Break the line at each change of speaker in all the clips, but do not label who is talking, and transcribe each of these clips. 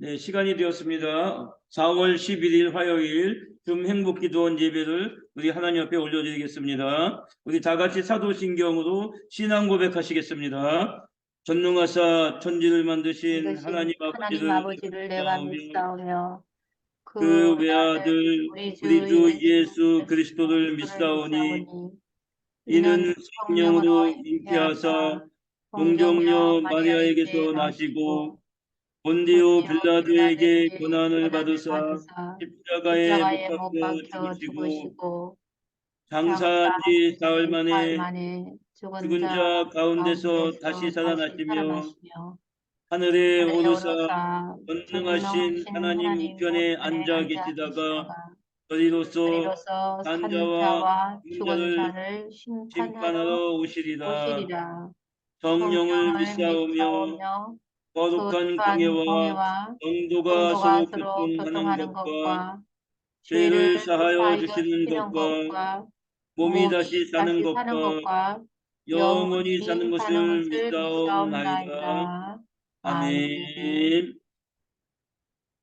네, 시간이 되었습니다. 4월 11일 화요일 금행복기도원 예배를 우리 하나님 앞에 올려드리겠습니다. 우리 다 같이 사도신경으로 신앙 고백하시겠습니다. 전능하사 천지를 만드신 하나님 아버지를
내가
믿사오며
믿사오며
그
그
외아들
우리
우리 주 예수 그리스도를
그리스도를
믿사오니
이는
이는
성령으로
성령으로 잉태하사
동정녀
동정녀
마리아에게
마리아에게서 나시고
나시고
본디오 빌라도에게
빌라도에게
고난을
고난을
받으사
받으사
십자가에 못
십자가에 못
박혀
박혀
죽으시고
죽으시고
장사한 지 사흘
사흘
만에
만에
죽은
죽은
자
자
가운데서 다시
가운데서 다시
살아나시며
살아나시며
하늘에
하늘에
오르사
오르사
전능하신
전능하신
하나님
하나님
우편에
우편에
앉아
앉아
계시다가
계시다가
저리로서
저리로서
산
산
자와
자와
죽은
죽은
자를
자를 심판하러
심판하러 오시리라.
오시리라.
성령을
성령을
믿사오며
믿사오며
거룩한
거룩한
공예와
공예와
성도가
성도가
서로
서로
교통하는
교통하는
것과
것과 죄를
죄를 사하여
사하여
주시는
주시는
것과
것과
몸이 다시
몸이
사는
다시 사는
것과
것과
영원히 사는
영원히 사는
것을
것을
믿사옵나이다.
믿사옵나이다. 아멘.
아멘.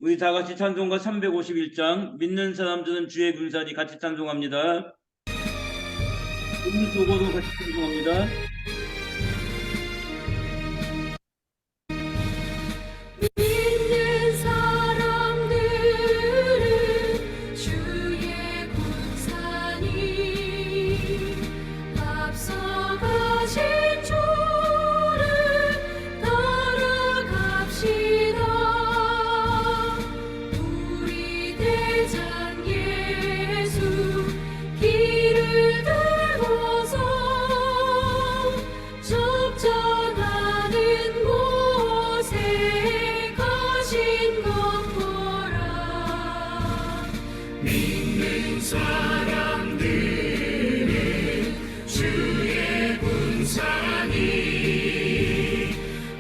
우리 다 같이 찬송가 351장 믿는 사람들은 주의 군사니 같이 찬송합니다. 음소거로 같이 찬송합니다.
믿는 사람들은 주의 군사니 앞서가신 주를 따라갑시다. 우리 대장 예수 길을 들고서 접전하는 곳에 가신 것 보라. 믿는 사람들은 주의 군사니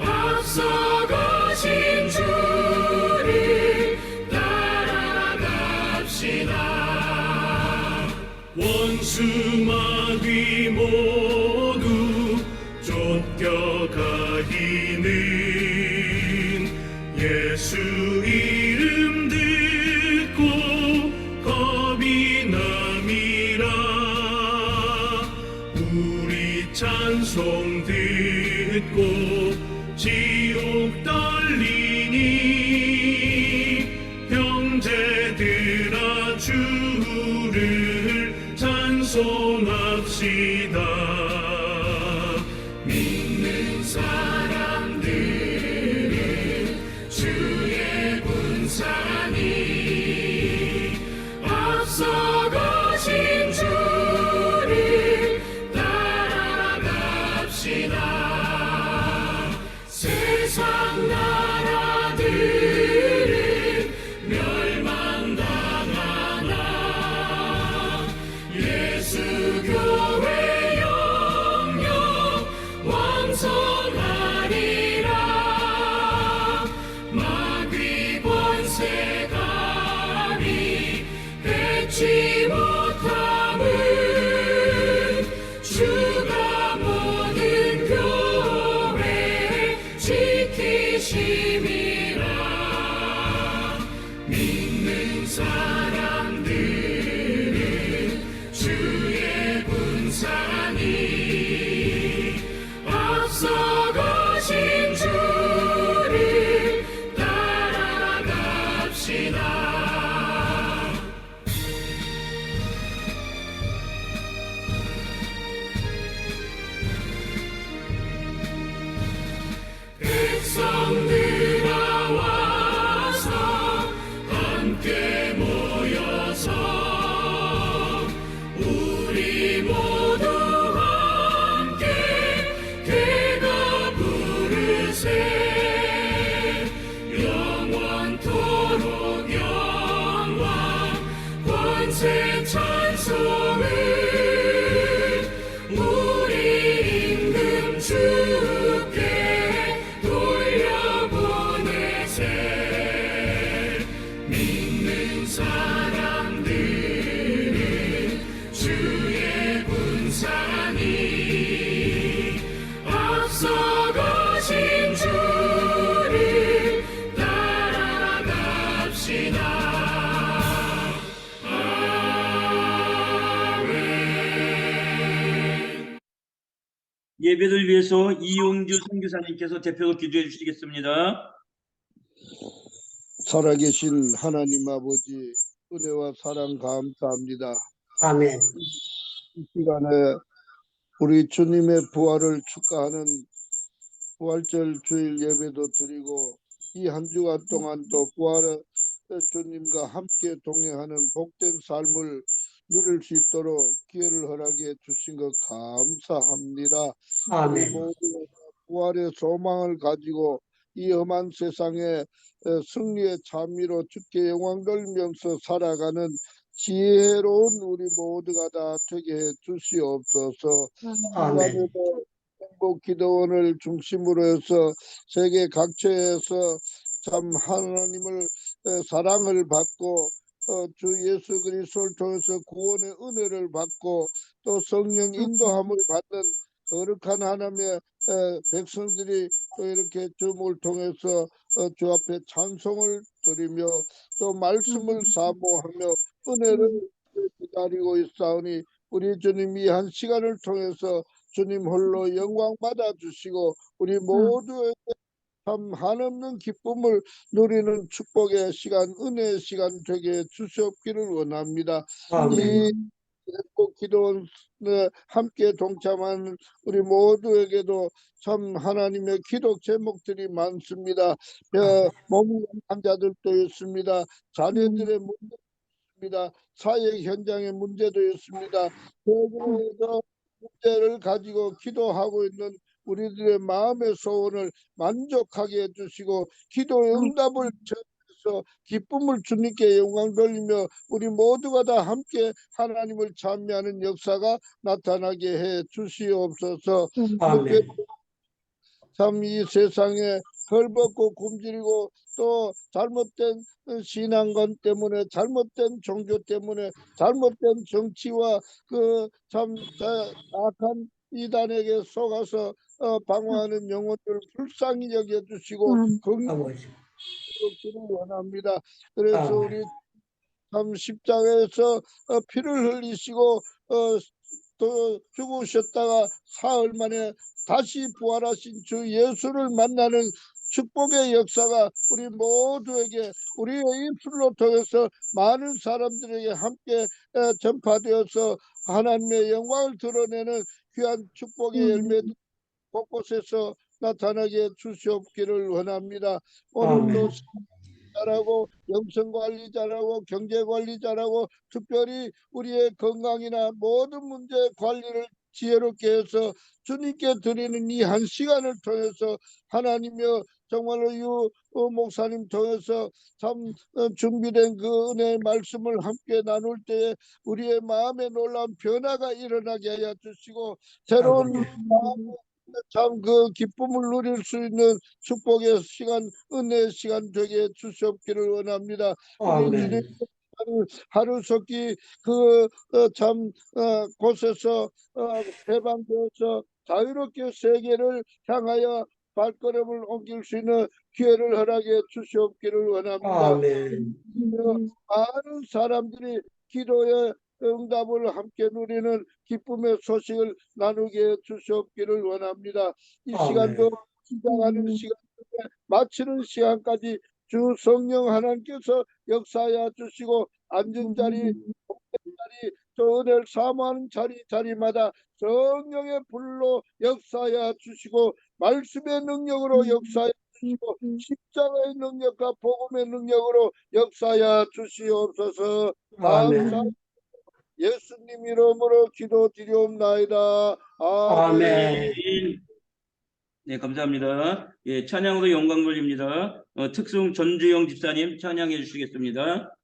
앞서가신 주를 따라갑시다. 원수 마귀 모두 쫓겨가기는 예수 이름 듣고 겁이 남이라. 우리 찬송 듣고 지옥 떨리니 형제들아 주를 찬송합시다. 믿는 사람들은 주의 군사니 앞서가신 주를 따라갑시다. 세상 나라들은 멸망당하나 예수 교회 영영 왕성하리라. 마귀 권세 감히 해치 못함은 주가 모든 교회 지키심이라. 믿는 사람들은 주의 군사니 앞서가신 주를 따라갑시다. 백성들아 와서 함께 모여서 우리 모두 함께
예배를 위해서 이용주 선교사님께서 대표로 기도해 주시겠습니다.
살아계신 하나님 아버지, 은혜와 사랑 감사합니다.
아멘.
이 시간에 우리 주님의 부활을 축하하는 부활절 주일 예배도 드리고, 이 한 주간 동안 또 부활의 주님과 함께 동행하는 복된 삶을 누릴 수 있도록 기회를 허락해 주신 것 감사합니다. 우리
아멘.
모두가 부활의 소망을 가지고 이 험한 세상에 승리의 참미로 주께 영광 돌리면서 살아가는 지혜로운 우리 모두가 다 되게 해 주시옵소서.
아멘.
중간에도 행복 기도원을 중심으로 해서 세계 각처에서 참 하나님을 사랑을 받고 주 예수 그리스도를 통해서 구원의 은혜를 받고 또 성령 인도함을 받는 거룩한 하나님의 백성들이 또 이렇게 주목을 통해서 주 앞에 찬송을 드리며 또 말씀을 사모하며 은혜를 기다리고 있사오니, 우리 주님이 한 시간을 통해서 주님 홀로 영광 받아 주시고 우리 모두에게 참 한없는 기쁨을 누리는 축복의 시간, 은혜의 시간 되게 주시옵기를 원합니다. 이
아멘.
꼭 기도원에 함께 동참하는 우리 모두에게도 참 하나님의 기도 제목들이 많습니다. 몸이 약한 자들도 있습니다. 자녀들의 문제도 있습니다. 사회 현장의 문제도 있습니다. 세계에서 문제를 가지고 기도하고 있는 우리들의 마음의 소원을 만족하게 해주시고 기도의 응답을 전해서 기쁨을 주님께 영광 돌리며 우리 모두가 다 함께 하나님을 찬미하는 역사가 나타나게 해 주시옵소서. 이렇게
아멘.
참 이 세상에 헐벗고 굶주리고 또 잘못된 신앙관 때문에, 잘못된 종교 때문에, 잘못된 정치와 그 참 악한 이단에게 속아서 방황하는 영혼들 불쌍히 여겨주시고
아버지.
긍휼히 원합니다. 그래서
아멘.
우리 참 십자가에서 피를 흘리시고 또 죽으셨다가 사흘 만에 다시 부활하신 주 예수를 만나는 축복의 역사가 우리 모두에게 우리의 입술로 통해서 많은 사람들에게 함께 전파되어서 하나님의 영광을 드러내는 귀한 축복의 열매들 곳곳에서 나타나게 주시옵기를 원합니다. 오늘도
아멘.
잘하고 영성관리자라고 경제관리자라고 특별히 우리의 건강이나 모든 문제 관리를 지혜롭게 해서 주님께 드리는 이 한 시간을 통해서 하나님여 정말로 유 목사님 통해서 참 준비된 그 은혜의 말씀을 함께 나눌 때에 우리의 마음에 놀라운 변화가 일어나게 하여 주시고 새로운
아버지.
마음의 참 그 기쁨을 누릴 수 있는 축복의 시간, 은혜의 시간 되게 주시옵기를 원합니다. 우리 주님
아멘.
하루속히 참 곳에서 해방되어서 자유롭게 세계를 향하여 발걸음을 옮길 수 있는 기회를 허락해 주시옵기를 원합니다.
아멘.
많은 사람들이 기도의 응답을 함께 누리는 기쁨의 소식을 나누게 해 주시옵기를 원합니다. 이 시간도
아멘.
시작하는 시간, 마치는 시간까지 주 성령 하나님께서 역사하여 주시고 앉은 자리, 또 은혜를 사모하는 자리마다 성령의 불로 역사하여 주시고 말씀의 능력으로 역사하여 주시고 십자가의 능력과 복음의 능력으로 역사하여 주시옵소서. 감사
아멘.
예수님 이름으로 기도드리옵나이다. 아멘.
아멘.
네, 감사합니다. 예, 찬양으로 영광 돌립니다. 특송 전주영 집사님 찬양해 주시겠습니다.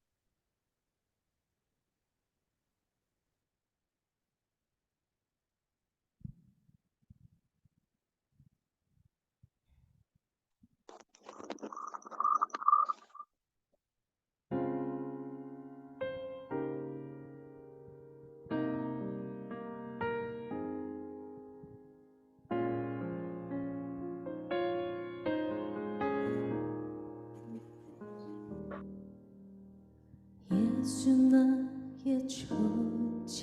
예수 나의 조치려자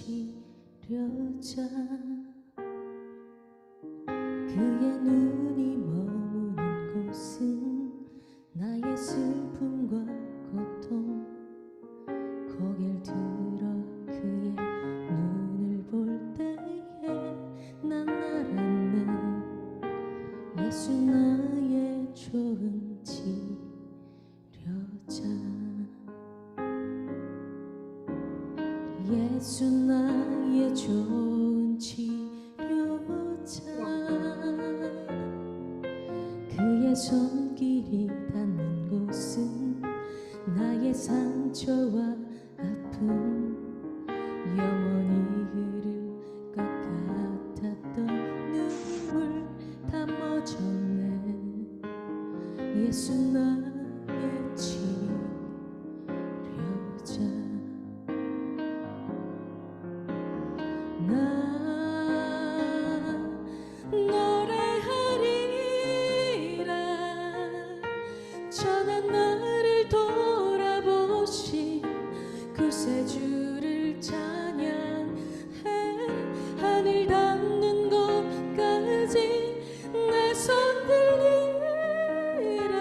그의 눈이 머무는 곳은 나의 슬픔과 고통 고개를 들어 그의 눈을 볼 때에 난 알았네 예수 나의 좋은 치료자 예수 나의 좋은 치료자 그의 손길이 닿는 곳은 나의 상처와 아픔 영원히 흐를 것 같았던 눈물 다 멎었네 예수 나의 치료자 나 노래하리라 전한 나를 돌아보신 구세주를 찬양해 하늘 닿는 곳까지 내 손 들리라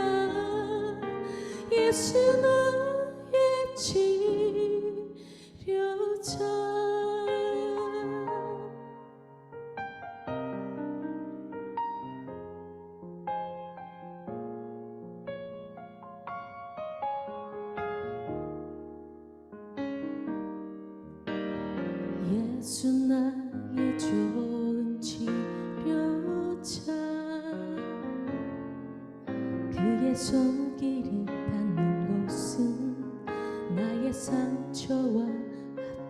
예수 나의 치료자 예수 나의 좋은 치료자 그의 손길이 닿는 곳은 나의 상처와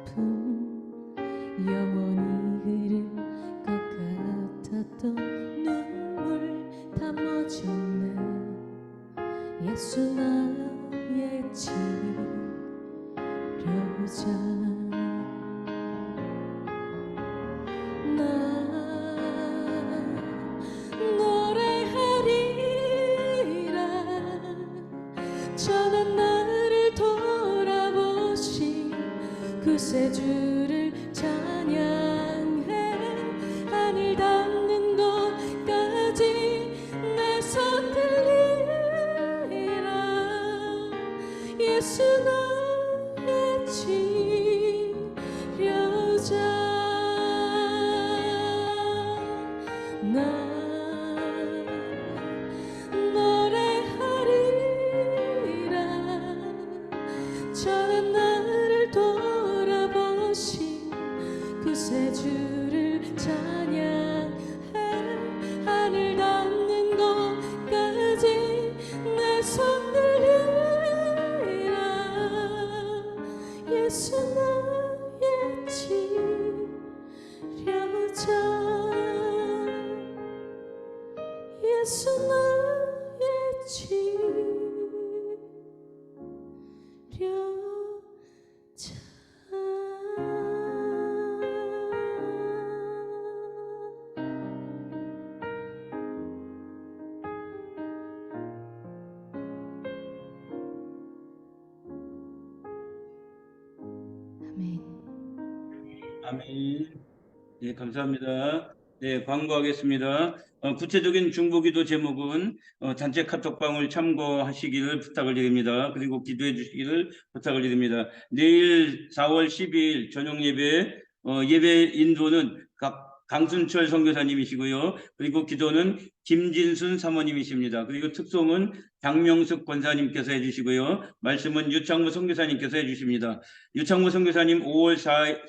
아픔 영원히 흐를 것 같았던 눈물 다 멎었네 예수 나의 치료자 나 노래하리라 전한 나를 돌아보신 구세주를 찬양해 하늘 닿는 곳까지 내 손 들리라 예수 나의 치료자 나 노래하리라 전한 나를 돌아보신 구세주를 찬양해 하늘 닿는 곳까지 내 손 들리라 예수 나의 치료자 예수 나의 치료자 아멘.
아멘. 네, 감사합니다. 네, 광고하겠습니다. 구체적인 중보기도 제목은 단체 카톡방을 참고하시기를 부탁을 드립니다. 그리고 기도해 주시기를 부탁을 드립니다. 내일 4월 12일 저녁 예배 예배 인도는 강순철 선교사님이시고요. 그리고 기도는 김진순 사모님이십니다. 그리고 특송은 장명숙 권사님께서 해주시고요. 말씀은 유창무 선교사님께서 해주십니다. 유창무 선교사님 5월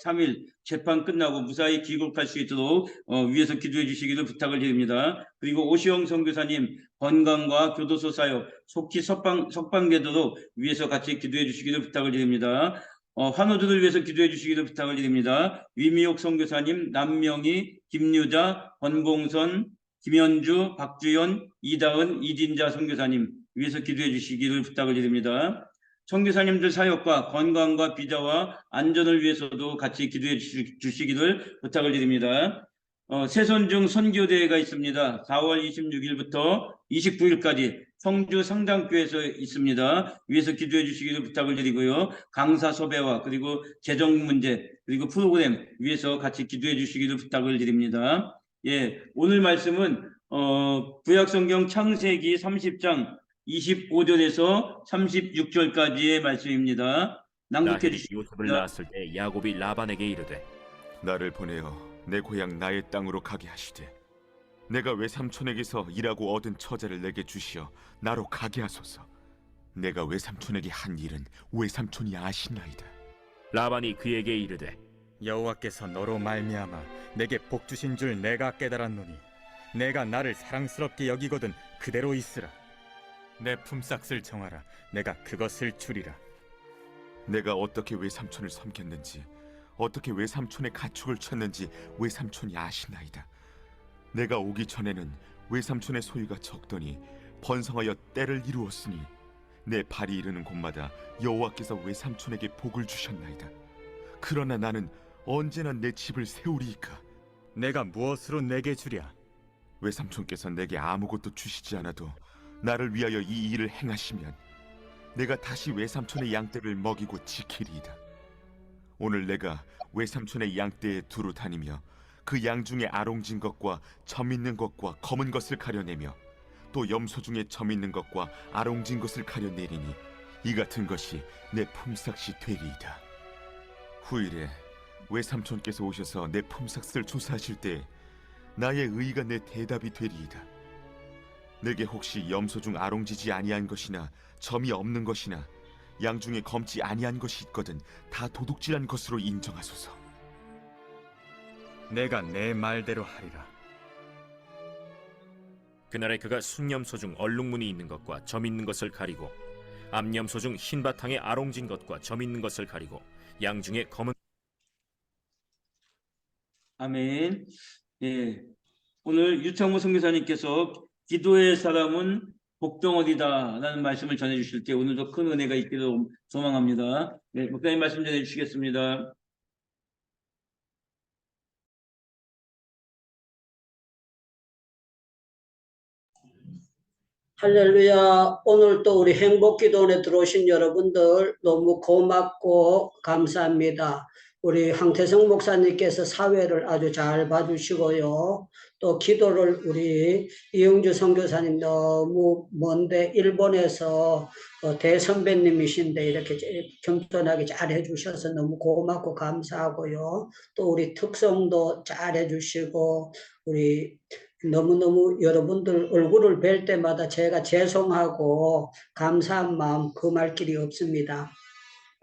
3일 재판 끝나고 무사히 귀국할 수 있도록 위에서 기도해 주시기를 부탁을 드립니다. 그리고 오시영 선교사님 건강과 교도소 사역 속히 석방되도록 위에서 같이 기도해 주시기를 부탁을 드립니다. 환우들을 위해서 기도해 주시기를 부탁을 드립니다. 위미옥 선교사님, 남명희, 김유자, 권봉선, 김현주, 박주연, 이다은, 이진자 선교사님 위해서 기도해 주시기를 부탁을 드립니다. 선교사님들 사역과 건강과 비자와 안전을 위해서도 같이 기도해 주시기를 부탁을 드립니다. 새선중 선교대회가 있습니다. 4월 26일부터 29일까지 성주 상당교에서 있습니다. 위에서 기도해 주시기를 부탁을 드리고요. 강사 섭외와 그리고 재정 문제 그리고 프로그램 위에서 같이 기도해 주시기를 부탁을 드립니다. 예, 오늘 말씀은 구약성경 창세기 30장 25절에서 36절까지의 말씀입니다. 낭독해
라헬이 요셉을
주십니다.
낳았을 때 야곱이 라반에게 이르되
나를 보내어 내 고향 나의 땅으로 가게 하시되 내가 외삼촌에게서 일하고 얻은 처자를 내게 주시어 나로 가게 하소서. 내가 외삼촌에게 한 일은 외삼촌이 아시나이다.
라반이 그에게 이르되
여호와께서 너로 말미암아 내게 복 주신 줄 내가 깨달았노니 내가 나를 사랑스럽게 여기거든 그대로 있으라. 내 품삯을 정하라. 내가 그것을 주리라.
내가 어떻게 외삼촌을 섬겼는지 어떻게 외삼촌의 가축을 쳤는지 외삼촌이 아시나이다. 내가 오기 전에는 외삼촌의 소유가 적더니 번성하여 때를 이루었으니 내 발이 이르는 곳마다 여호와께서 외삼촌에게 복을 주셨나이다. 그러나 나는 언제나 내 집을 세우리이까.
내가 무엇으로 내게 주랴?
외삼촌께서 내게 아무것도 주시지 않아도 나를 위하여 이 일을 행하시면 내가 다시 외삼촌의 양떼를 먹이고 지키리이다. 오늘 내가 외삼촌의 양떼에 두루 다니며 그 양 중에 아롱진 것과 점 있는 것과 검은 것을 가려내며 또 염소 중에 점 있는 것과 아롱진 것을 가려내리니 이 같은 것이 내 품삯이 되리이다. 후일에 외삼촌께서 오셔서 내 품삯을 조사하실 때 나의 의의가 내 대답이 되리이다. 내게 혹시 염소 중 아롱지지 아니한 것이나 점이 없는 것이나 양 중에 검지 아니한 것이 있거든 다 도둑질한 것으로 인정하소서.
내가 내 말대로 하리라.
그날에 그가 순염소 중 얼룩무늬 있는 것과 점 있는 것을 가리고 암염소 중 흰 바탕에 아롱진 것과 점 있는 것을 가리고 양 중에 검은
아멘. 예, 오늘 유창모 선교사님께서 기도의 사람은 복덩어리다라는 말씀을 전해주실 때 오늘도 큰 은혜가 있기를 소망합니다. 네, 목사님 말씀 전해주시겠습니다.
할렐루야. 오늘 또 우리 행복기도원에 들어오신 여러분들 너무 고맙고 감사합니다. 우리 황태성 목사님께서 사회를 아주 잘 봐주시고요. 또 기도를 우리 이영주 선교사님 너무 먼데 일본에서 대선배님이신데 이렇게 겸손하게 잘 해주셔서 너무 고맙고 감사하고요. 또 우리 특성도 잘 해주시고 우리 너무너무 여러분들 얼굴을 뵐 때마다 제가 죄송하고 감사한 마음 금할 길이 없습니다.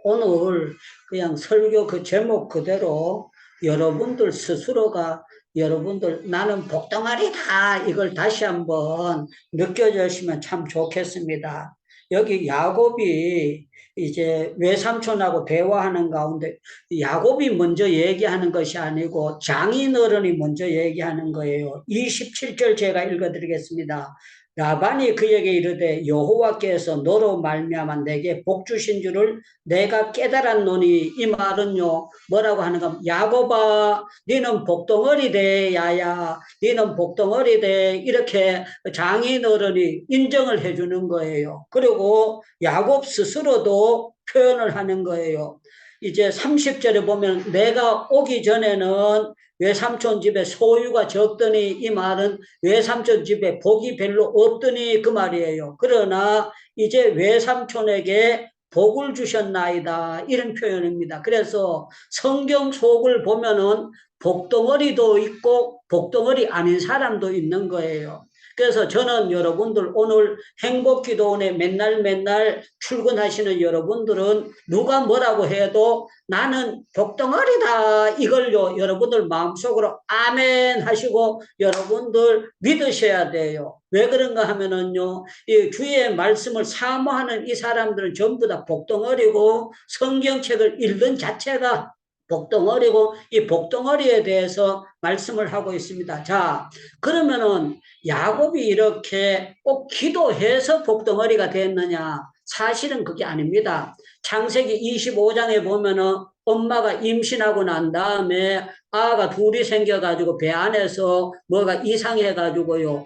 오늘 그냥 설교 그 제목 그대로 여러분들 스스로가 여러분들 나는 복덩어리다 이걸 다시 한번 느껴주시면 참 좋겠습니다. 여기 야곱이 이제 외삼촌하고 대화하는 가운데 야곱이 먼저 얘기하는 것이 아니고 장인어른이 먼저 얘기하는 거예요. 27절 제가 읽어드리겠습니다. 라반이 그에게 이르되 여호와께서 너로 말미암아 내게 복 주신 줄을 내가 깨달았노니. 이 말은요 뭐라고 하는가, 야곱아 너는 복덩어리대, 야야 너는 복덩어리대, 이렇게 장인어른이 인정을 해주는 거예요. 그리고 야곱 스스로도 표현을 하는 거예요. 이제 30절에 보면 내가 오기 전에는 외삼촌 집에 소유가 적더니, 이 말은 외삼촌 집에 복이 별로 없더니 그 말이에요. 그러나 이제 외삼촌에게 복을 주셨나이다, 이런 표현입니다. 그래서 성경 속을 보면은 복덩어리도 있고 복덩어리 아닌 사람도 있는 거예요. 그래서 저는 여러분들 오늘 행복기도원에 맨날 출근하시는 여러분들은 누가 뭐라고 해도 나는 복덩어리다 이걸요 여러분들 마음속으로 아멘 하시고 여러분들 믿으셔야 돼요. 왜 그런가 하면은요 이 주의 말씀을 사모하는 이 사람들은 전부 다 복덩어리고 성경책을 읽는 자체가 복덩어리고 이 복덩어리에 대해서 말씀을 하고 있습니다. 자, 그러면은 야곱이 이렇게 꼭 기도해서 복덩어리가 됐느냐? 사실은 그게 아닙니다. 창세기 25장에 보면은 엄마가 임신하고 난 다음에 아가 둘이 생겨가지고 배 안에서 뭐가 이상해가지고요.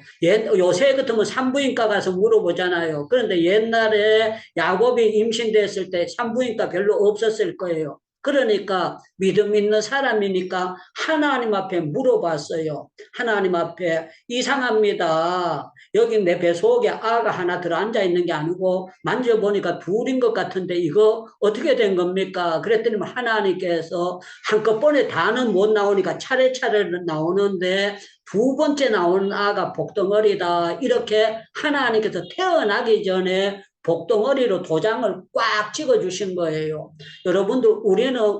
요새 같으면 산부인과 가서 물어보잖아요. 그런데 옛날에 야곱이 임신됐을 때 산부인과 별로 없었을 거예요. 그러니까 믿음 있는 사람이니까 하나님 앞에 물어봤어요. 하나님 앞에 이상합니다. 여기 내 배 속에 아가 하나 들어앉아 있는 게 아니고 만져보니까 둘인 것 같은데 이거 어떻게 된 겁니까? 그랬더니 하나님께서 한꺼번에 다는 못 나오니까 차례차례 나오는데 두 번째 나오는 아가 복덩어리다. 이렇게 하나님께서 태어나기 전에 복덩어리로 도장을 꽉 찍어주신 거예요. 여러분들,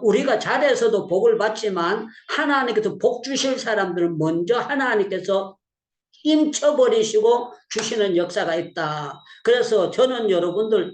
우리가 잘해서도 복을 받지만 하나님께서 복 주실 사람들은 먼저 하나님께서 힘쳐버리시고 주시는 역사가 있다. 그래서 저는 여러분들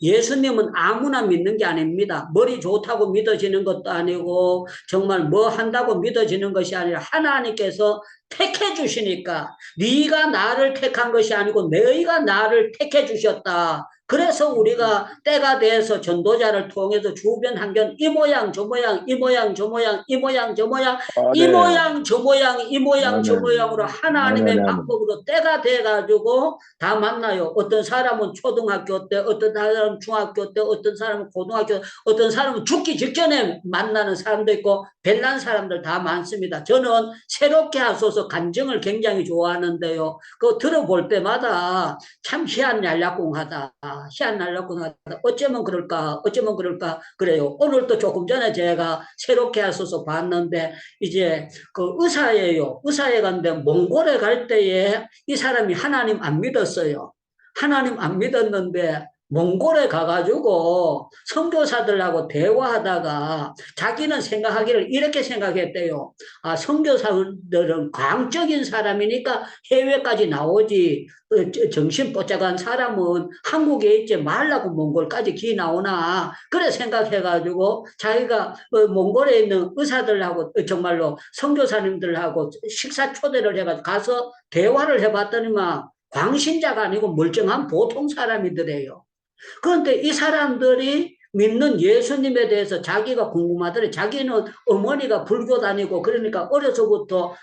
예수님은 아무나 믿는 게 아닙니다. 머리 좋다고 믿어지는 것도 아니고 정말 뭐 한다고 믿어지는 것이 아니라 하나님께서 택해 주시니까 네가 나를 택한 것이 아니고 너희가 나를 택해 주셨다. 그래서 우리가 때가 돼서 전도자를 통해서 주변 환경 이 모양 저 모양 이 모양 저 모양 이 모양 저 모양 이 모양 저 모양 이 모양 저 모양으로 하나님의 방법으로 때가 돼가지고 다 만나요. 어떤 사람은 초등학교 때, 어떤 사람은 중학교 때, 어떤 사람은 고등학교, 어떤 사람은 죽기 직전에 만나는 사람도 있고 별난 사람들 다 많습니다. 저는 새롭게 하소서 간증을 굉장히 좋아하는데요. 그거 들어볼 때마다 참 희한날락궁하다. 희한날락궁하다. 어쩌면 그럴까? 어쩌면 그럴까? 그래요. 오늘도 조금 전에 제가 새롭게 하소서 봤는데 이제 그 의사예요. 의사에 갔는데 몽골에 갈 때에 이 사람이 하나님 안 믿었어요. 하나님 안 믿었는데 몽골에 가가지고 선교사들하고 대화하다가 자기는 생각하기를 이렇게 생각했대요. 아, 선교사들은 광적인 사람이니까 해외까지 나오지 정신 뽀짝한 사람은 한국에 있지 말라고 몽골까지 기 나오나 그래 생각해가지고 자기가 몽골에 있는 의사들하고 정말로 선교사님들하고 식사 초대를 해가지고 가서 대화를 해봤더니만 광신자가 아니고 멀쩡한 보통 사람이더래요. 그런데 이 사람들이 믿는 예수님에 대해서 자기가 궁금하더래. 자기는 어머니가 불교 다니고 그러니까 어려서부터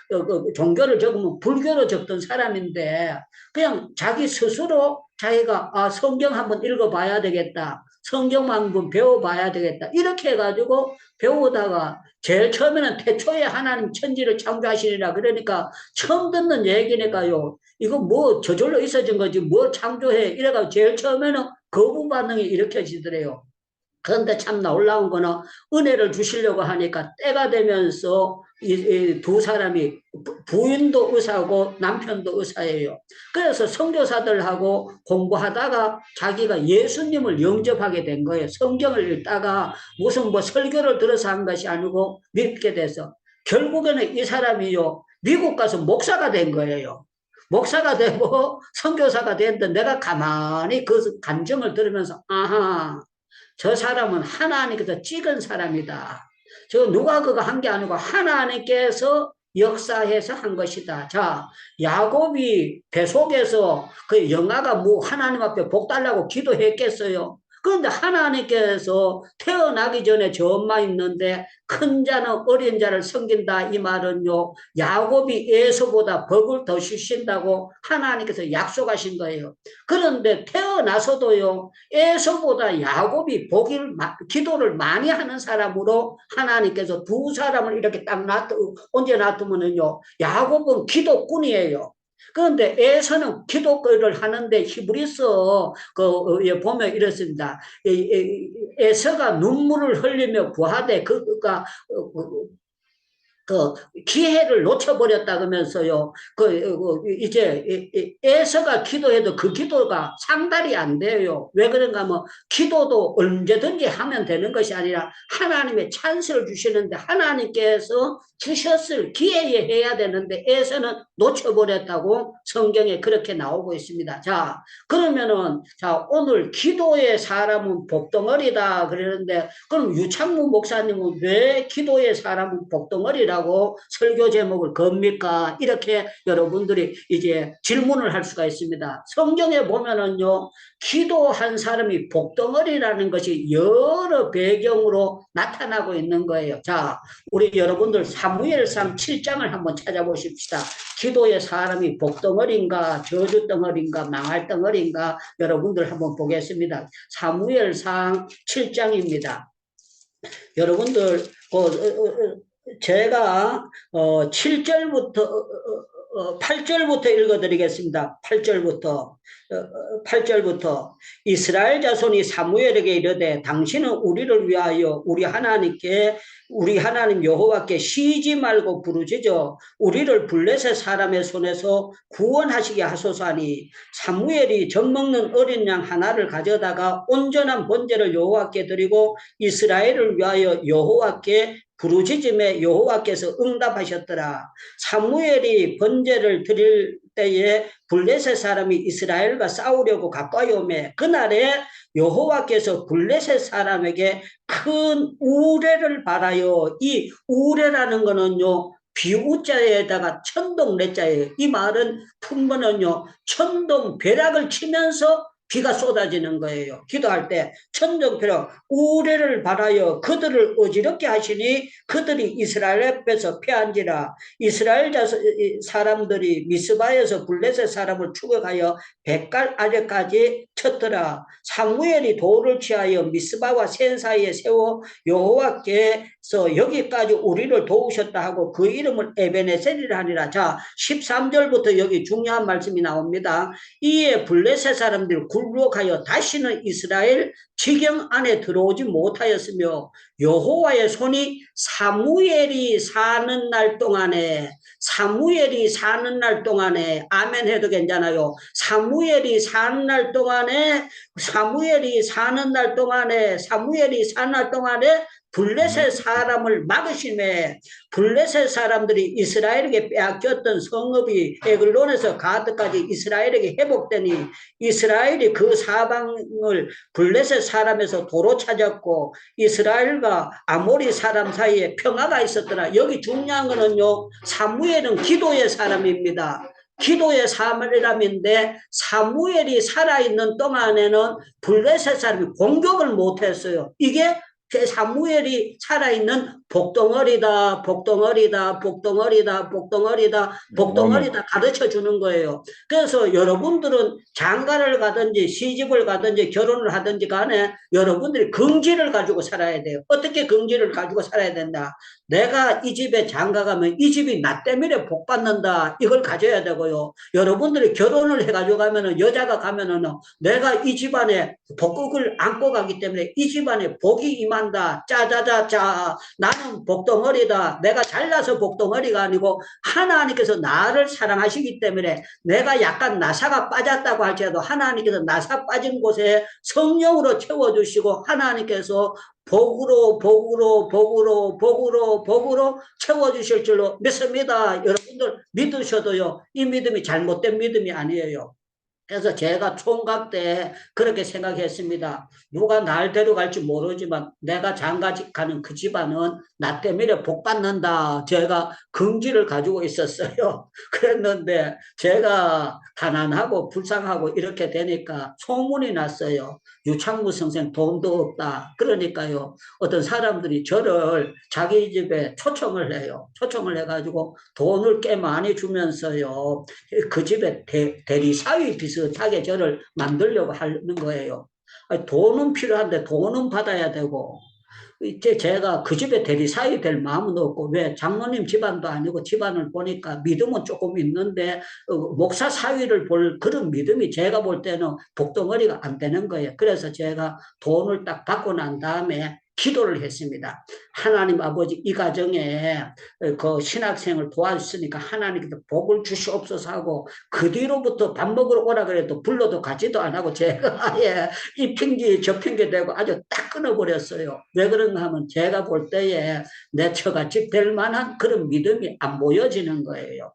종교를 적으면 불교로 적던 사람인데 그냥 자기 스스로 자기가 성경 한번 읽어봐야 되겠다. 성경 한번 배워봐야 되겠다. 이렇게 해가지고 배우다가 제일 처음에는 태초에 하나님 천지를 창조하시리라 그러니까 처음 듣는 얘기니까요. 이거 뭐 저절로 있어진 거지 뭐 창조해 이래가지고 제일 처음에는 거부 반응이 일으켜지더래요. 그런데 참 놀라운 거는 은혜를 주시려고 하니까 때가 되면서 이 두 사람이 부인도 의사고 남편도 의사예요. 그래서 선교사들하고 공부하다가 자기가 예수님을 영접하게 된 거예요. 성경을 읽다가 무슨 뭐 설교를 들어서 한 것이 아니고 믿게 돼서 결국에는 이 사람이요 미국 가서 목사가 된 거예요. 목사가 되고 선교사가 됐는데 내가 가만히 그 감정을 들으면서 아하 저 사람은 하나님께서 찍은 사람이다. 저 누가 그거 한 게 아니고 하나님께서 역사해서 한 것이다. 자, 야곱이 뱃속에서 그 영아가 뭐 하나님 앞에 복 달라고 기도했겠어요. 그런데 하나님께서 태어나기 전에 저 엄마 있는데 큰 자는 어린 자를 섬긴다 이 말은요 야곱이 에서보다 복을 더 주신다고 하나님께서 약속하신 거예요. 그런데 태어나서도요 에서보다 야곱이 기도를 많이 하는 사람으로 하나님께서 두 사람을 이렇게 딱 언제 놔두면은요 야곱은 기도꾼이에요. 그런데 에서는 기도를 하는데 히브리서 보면 이렇습니다. 에서가 눈물을 흘리며 구하되 그가 기회를 놓쳐버렸다 그러면서요. 이제 에서가 기도해도 그 기도가 상달이 안 돼요. 왜 그런가 하면 기도도 언제든지 하면 되는 것이 아니라 하나님의 찬스를 주시는데 하나님께서 주셨을 기회에 해야 되는데 에서는 놓쳐버렸다고 성경에 그렇게 나오고 있습니다. 자, 그러면은 자 오늘 기도의 사람은 복덩어리다 그러는데 그럼 유창무 목사님은 왜 기도의 사람은 복덩어리라고 설교 제목을 겁니까? 이렇게 여러분들이 이제 질문을 할 수가 있습니다. 성경에 보면은요 기도한 사람이 복덩어리라는 것이 여러 배경으로 나타나고 있는 거예요. 자, 우리 여러분들 사무엘상 7장을 한번 찾아보십시다. 기도의 사람이 복덩어리인가 저주덩어리인가 망할덩어리인가 여러분들 한번 보겠습니다. 사무엘상 7장입니다. 여러분들 제가 7절부터 8절부터 읽어드리겠습니다. 8절부터 이스라엘 자손이 사무엘에게 이르되 당신은 우리를 위하여 우리 하나님 여호와께 쉬지 말고 부르짖어 우리를 블레셋 사람의 손에서 구원하시게 하소서 하니 사무엘이 젖먹는 어린 양 하나를 가져다가 온전한 번제를 여호와께 드리고 이스라엘을 위하여 여호와께 부르짖음에 여호와께서 응답하셨더라. 사무엘이 번제를 드릴 때에 블레셋 사람이 이스라엘과 싸우려고 가까이 오매 그날에 여호와께서 블레셋 사람에게 큰 우레를 발하여 이 우레라는 거는요 비우자에다가 천둥 내자예요. 이 말은 품번은요 천둥 벼락을 치면서 비가 쏟아지는 거예요. 기도할 때 천둥벼락 우레를 발하여 그들을 어지럽게 하시니 그들이 이스라엘 앞에서 패한지라. 이스라엘 사람들이 미스바에서 블레셋 사람을 추격하여 백갈 아래까지 쳤더라. 사무엘이 돌을 취하여 미스바와 센 사이에 세워 여호와께서 여기까지 우리를 도우셨다 하고 그 이름을 에베네셀이라 하니라. 자 13절부터 여기 중요한 말씀이 나옵니다. 이에 블레셋 사람들이 굴복하여 다시는 이스라엘 지경 안에 들어오지 못하였으며 여호와의 손이 사무엘이 사는 날 동안에 아멘 해도 괜찮아요. 사무엘이 사는 날 동안에 블레셋 사람을 막으심에 블레셋 사람들이 이스라엘에게 빼앗겼던 성읍이 에글론에서 가드까지 이스라엘에게 회복되니 이스라엘이 그 사방을 블레셋 사람에서 도로 찾았고 이스라엘과 아모리 사람 사이에 평화가 있었더라. 여기 중요한 거는요 사무엘은 기도의 사람입니다. 기도의 사람인데 사무엘이 살아있는 동안에는 블레셋 사람이 공격을 못했어요. 이게 사무엘이 살아있는 복덩어리다 가르쳐 주는 거예요. 그래서 여러분들은 장가를 가든지 시집을 가든지 결혼을 하든지 간에 여러분들이 긍지를 가지고 살아야 돼요. 어떻게 긍지를 가지고 살아야 된다? 내가 이 집에 장가 가면 이 집이 나 때문에 복 받는다. 이걸 가져야 되고요. 여러분들이 결혼을 해가지고 가면은 여자가 가면은 내가 이 집안에 복국을 안고 가기 때문에 이 집안에 복이 임한다. 짜자자자 나는 복덩어리다. 내가 잘나서 복덩어리가 아니고 하나님께서 나를 사랑하시기 때문에 내가 약간 나사가 빠졌다고 할지라도 하나님께서 나사 빠진 곳에 성령으로 채워주시고 하나님께서 복으로 채워주실 줄로 믿습니다. 여러분들 믿으셔도요 이 믿음이 잘못된 믿음이 아니에요. 그래서 제가 총각 때 그렇게 생각했습니다. 누가 날 데려갈지 모르지만 내가 장가가는 그 집안은 나 때문에 복 받는다. 제가 긍지를 가지고 있었어요. 그랬는데 제가 가난하고 불쌍하고 이렇게 되니까 소문이 났어요. 유창무 선생 돈도 없다. 그러니까요 어떤 사람들이 저를 자기 집에 초청을 해요. 초청을 해가지고 돈을 꽤 많이 주면서요 그 집에 대리사위 비슷하게 저를 만들려고 하는 거예요. 아니, 돈은 필요한데 돈은 받아야 되고 이제 제가 그 집에 대리사위 될 마음은 없고 왜 장로님 집안도 아니고 집안을 보니까 믿음은 조금 있는데 목사 사위를 볼 그런 믿음이 제가 볼 때는 복덩어리가 안 되는 거예요. 그래서 제가 돈을 딱 받고 난 다음에 기도를 했습니다. 하나님 아버지 이 가정에 그 신학생을 도와주시니까 하나님께서 복을 주시옵소서 하고 그 뒤로부터 밥 먹으러 오라 그래도 불러도 가지도 안 하고 제가 아예 이 핑계 저 핑계 대고 아주 딱 끊어버렸어요. 왜 그런가 하면 제가 볼 때에 내 처같이 될 만한 그런 믿음이 안 보여지는 거예요.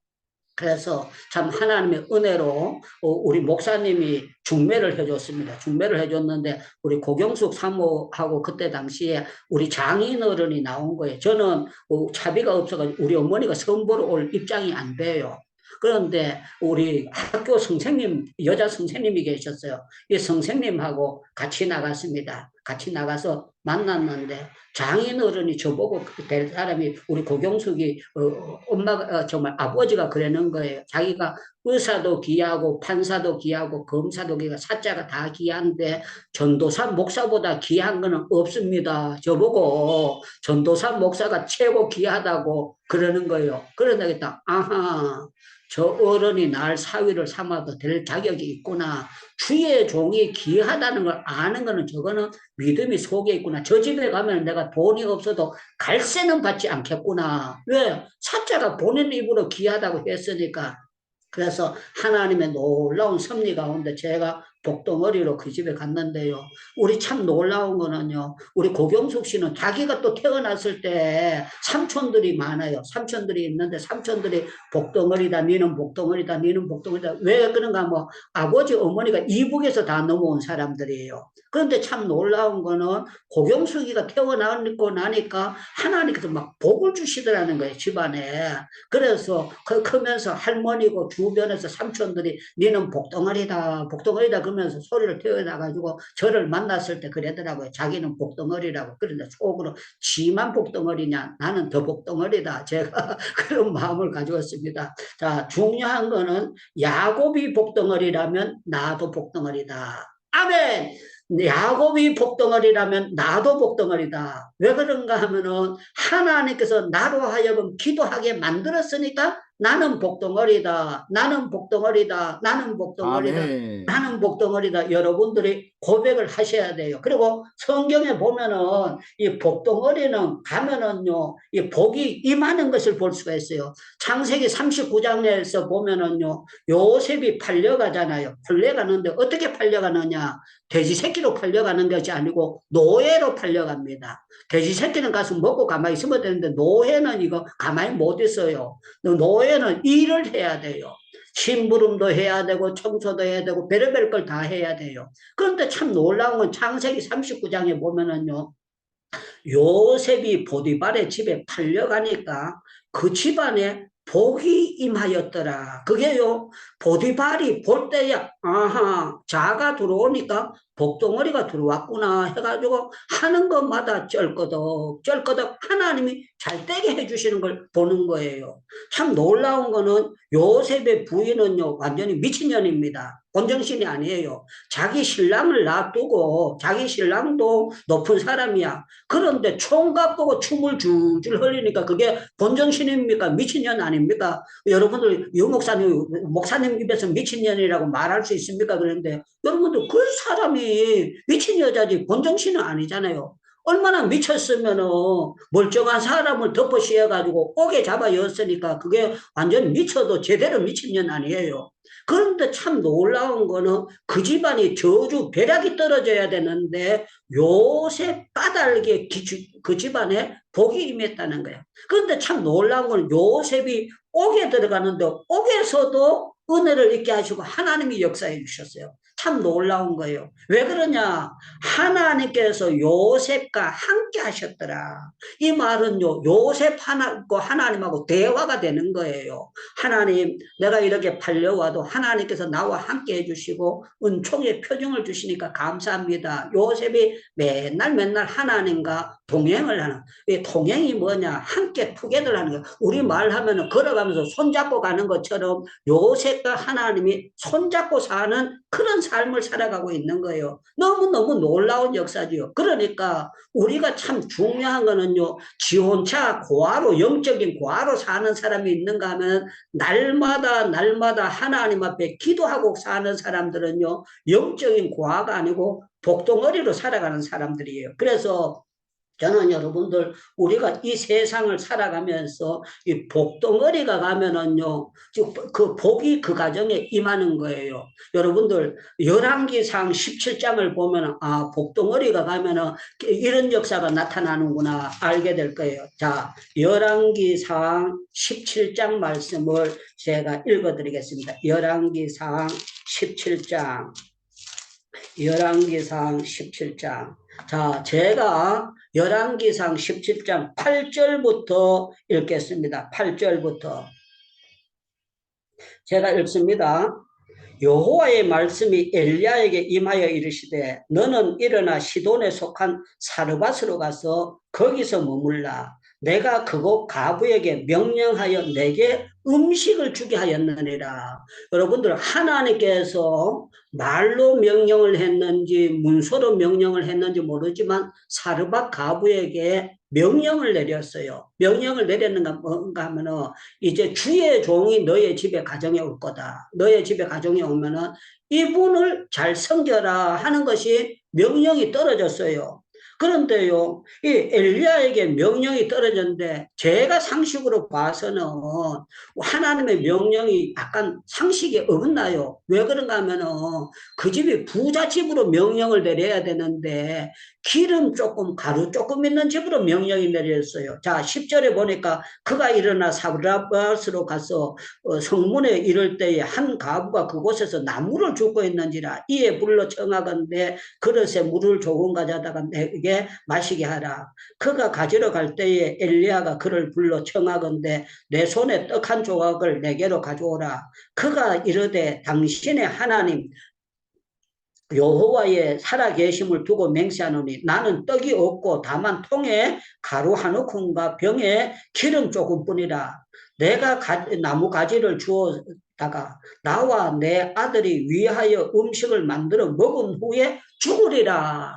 그래서 참 하나님의 은혜로 우리 목사님이 중매를 해줬습니다. 중매를 해줬는데 우리 고경숙 사모하고 그때 당시에 우리 장인 어른이 나온 거예요. 저는 차비가 없어가지고 우리 어머니가 선보러 올 입장이 안 돼요. 그런데 우리 학교 선생님, 여자 선생님이 계셨어요. 이 선생님하고 같이 나갔습니다. 같이 나가서 만났는데 장인 어른이 저보고 될 사람이 우리 고경숙이 엄마가 정말 아버지가 그러는 거예요. 자기가 의사도 귀하고 판사도 귀하고 검사도 귀하고 사자가 다 귀한데 전도사 목사보다 귀한 거는 없습니다. 저보고 전도사 목사가 최고 귀하다고 그러는 거예요. 그러다겠다. 아하, 저 어른이 날 사위를 삼아도 될 자격이 있구나. 주의 종이 귀하다는 걸 아는 거는 저거는 믿음이 속에 있구나. 저 집에 가면 내가 돈이 없어도 갈세는 받지 않겠구나. 왜? 사자가 본인 입으로 귀하다고 했으니까. 그래서 하나님의 놀라운 섭리 가운데 제가 복덩어리로 그 집에 갔는데요. 우리 참 놀라운 거는요. 우리 고경숙 씨는 자기가 또 태어났을 때 삼촌들이 많아요. 삼촌들이 있는데 삼촌들이 복덩어리다, 니는 복덩어리다, 니는 복덩어리다. 왜 그런가 뭐 아버지 어머니가 이북에서 다 넘어온 사람들이에요. 그런데 참 놀라운 거는 고경숙이가 태어나고 나니까 하나님께서 막 복을 주시더라는 거예요. 집안에. 그래서 크면서 할머니고 주변에서 삼촌들이 니는 복덩어리다, 복덩어리다 그러면서 소리를 태워놔가지고 저를 만났을 때 그러더라고요. 자기는 복덩어리라고. 그런데 속으로 지만 복덩어리냐, 나는 더 복덩어리다. 제가 그런 마음을 가지었습니다. 자, 중요한 거는 야곱이 복덩어리라면 나도 복덩어리다. 아멘. 야곱이 복덩어리라면 나도 복덩어리다. 왜 그런가 하면은 하나님께서 나로 하여금 기도하게 만들었으니까 나는 복덩어리다. 나는 복덩어리다. 나는 복덩어리다.
아멘.
나는 복덩어리다. 여러분들이 고백을 하셔야 돼요. 그리고 성경에 보면은 이 복덩어리는 가면은요, 이 복이 임하는 것을 볼 수가 있어요. 창세기 39장에서 보면은요, 요셉이 팔려가잖아요. 팔려가는데 어떻게 팔려가느냐? 돼지 새끼로 팔려가는 것이 아니고 노예로 팔려갑니다. 돼지 새끼는 가서 먹고 가만히 있으면 되는데 노예는 이거 가만히 못 있어요. 노예는 일을 해야 돼요. 심부름도 해야 되고 청소도 해야 되고 별의별 걸 다 해야 돼요. 그런데 참 놀라운 건 창세기 39장에 보면은요, 요셉이 보디발의 집에 팔려가니까 그 집안에 복이 임하였더라. 그게요, 보디발이 볼 때야, 아하, 자가 들어오니까 복덩어리가 들어왔구나 해가지고 하는 것마다 쩔거덕 하나님이 잘 되게 해주시는 걸 보는 거예요. 참 놀라운 거는 요셉의 부인은요, 완전히 미친년입니다. 본정신이 아니에요. 자기 신랑을 놔두고 자기 신랑도 높은 사람이야. 그런데 총각 보고 춤을 줄줄 흘리니까 그게 본정신입니까? 미친년 아닙니까? 여러분들 목사님 입에서 미친년이라고 말할 수 있습니까? 그런데 여러분들 그 사람이 미친 여자지 본정신은 아니잖아요. 얼마나 미쳤으면은 멀쩡한 사람을 덮어 씌워가지고 옥에 잡아 였으니까 그게 완전 미쳐도 제대로 미친년 아니에요. 그런데 참 놀라운 거는 그 집안이 저주 벼락이 떨어져야 되는데 요셉 까닭에 그 집안에 복이 임했다는 거예요. 그런데 참 놀라운 건 요셉이 옥에 들어가는데 옥에서도 은혜를 있게 하시고 하나님이 역사해 주셨어요. 참 놀라운 거예요. 왜 그러냐? 하나님께서 요셉과 함께 하셨더라. 이 말은요, 요셉 하나님하고 대화가 되는 거예요. 하나님, 내가 이렇게 팔려와도 하나님께서 나와 함께 해주시고 은총의 표정을 주시니까 감사합니다. 요셉이 맨날 하나님과 동행을 하는, 이 동행이 뭐냐? 함께 투게더를 하는 거예요. 우리 말하면 걸어가면서 손잡고 가는 것처럼 요셉과 하나님이 손잡고 사는 그런 삶을 살아가고 있는 거예요. 너무너무 놀라운 역사지요. 그러니까 우리가 참 중요한 거는요, 지 혼자 고아로, 영적인 고아로 사는 사람이 있는가 하면 날마다 하나님 앞에 기도하고 사는 사람들은요, 영적인 고아가 아니고 복덩어리로 살아가는 사람들이에요. 그래서 저는 여러분들, 우리가 이 세상을 살아가면서 이 복덩어리가 가면은요, 그 복이 그 가정에 임하는 거예요. 여러분들, 열왕기상 17장을 보면, 아, 복덩어리가 가면은 이런 역사가 나타나는구나 알게 될 거예요. 자, 열왕기상 17장 말씀을 제가 읽어드리겠습니다. 열왕기상 17장. 열왕기상 17장. 자, 제가 열왕기상 17장 8절부터 읽겠습니다. 8절부터. 제가 읽습니다. 여호와의 말씀이 엘리야에게 임하여 이르시되 너는 일어나 시돈에 속한 사르밧으로 가서 거기서 머물라. 내가 그곳 가부에게 명령하여 내게 음식을 주게 하였느니라. 여러분들, 하나님께서 말로 명령을 했는지 문서로 명령을 했는지 모르지만 사르밧 가부에게 명령을 내렸어요. 명령을 내렸는가 뭔가 하면은 이제 주의 종이 너의 집에 가정에 올 거다. 너의 집에 가정에 오면은 이분을 잘 섬겨라 하는 것이 명령이 떨어졌어요. 그런데요, 이 엘리야에게 명령이 떨어졌는데 제가 상식으로 봐서는 하나님의 명령이 약간 상식에 어긋나요. 왜 그런가 하면은 그 집이 부잣집으로 명령을 내려야 되는데 기름 조금, 가루 조금 있는 집으로 명령이 내렸어요. 자, 10절에 보니까 그가 일어나 사르밧으로 가서 성문에 이를 때에 한 가부가 그곳에서 나무를 줍고 있는지라 이에 불러 청하건대 그릇에 물을 조금 가져다가 내게 마시게 하라. 그가 가지러 갈 때에 엘리야가 그를 불러 청하건대 내 손에 떡 한 조각을 내게로 가져오라. 그가 이르되 당신의 하나님 여호와의 살아계심을 두고 맹세하노니 나는 떡이 없고 다만 통에 가루 한 움큼과 병에 기름 조금뿐이라. 내가 나무 가지를 주었다가 나와 내 아들이 위하여 음식을 만들어 먹은 후에 죽으리라.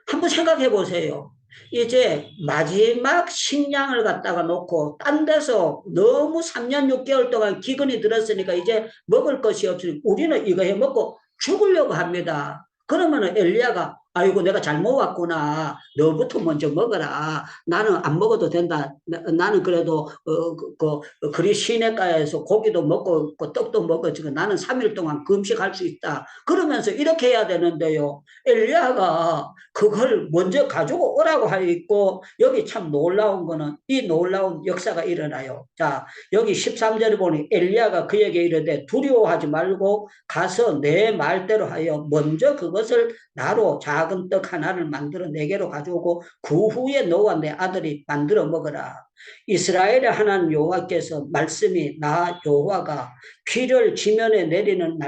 한번 생각해 보세요. 이제 마지막 식량을 갖다가 놓고 딴 데서 너무 3년 6개월 동안 기근이 들었으니까 이제 먹을 것이 없으니 우리는 이거 해 먹고 죽으려고 합니다. 그러면은 엘리야가 아이고 내가 잘못 왔구나. 너부터 먼저 먹어라. 나는 안 먹어도 된다. 나는 그래도 그리 시내가에서 고기도 먹고 떡도 먹었지. 나는 3일 동안 금식할 수 있다. 그러면서 이렇게 해야 되는데요. 엘리야가 그걸 먼저 가지고 오라고 하고 여기 참 놀라운 거는 이 놀라운 역사가 일어나요. 자, 여기 13절에 보니 엘리야가 그에게 이르되 두려워하지 말고 가서 내 말대로 하여 먼저 그것을 나로 작은 떡 하나를 만들어 내게로 가져오고 그 후에 너와 내 아들이 만들어 먹어라. 이스라엘의 하나님 여호와께서 말씀이 나 여호와가 비를 지면에 내리는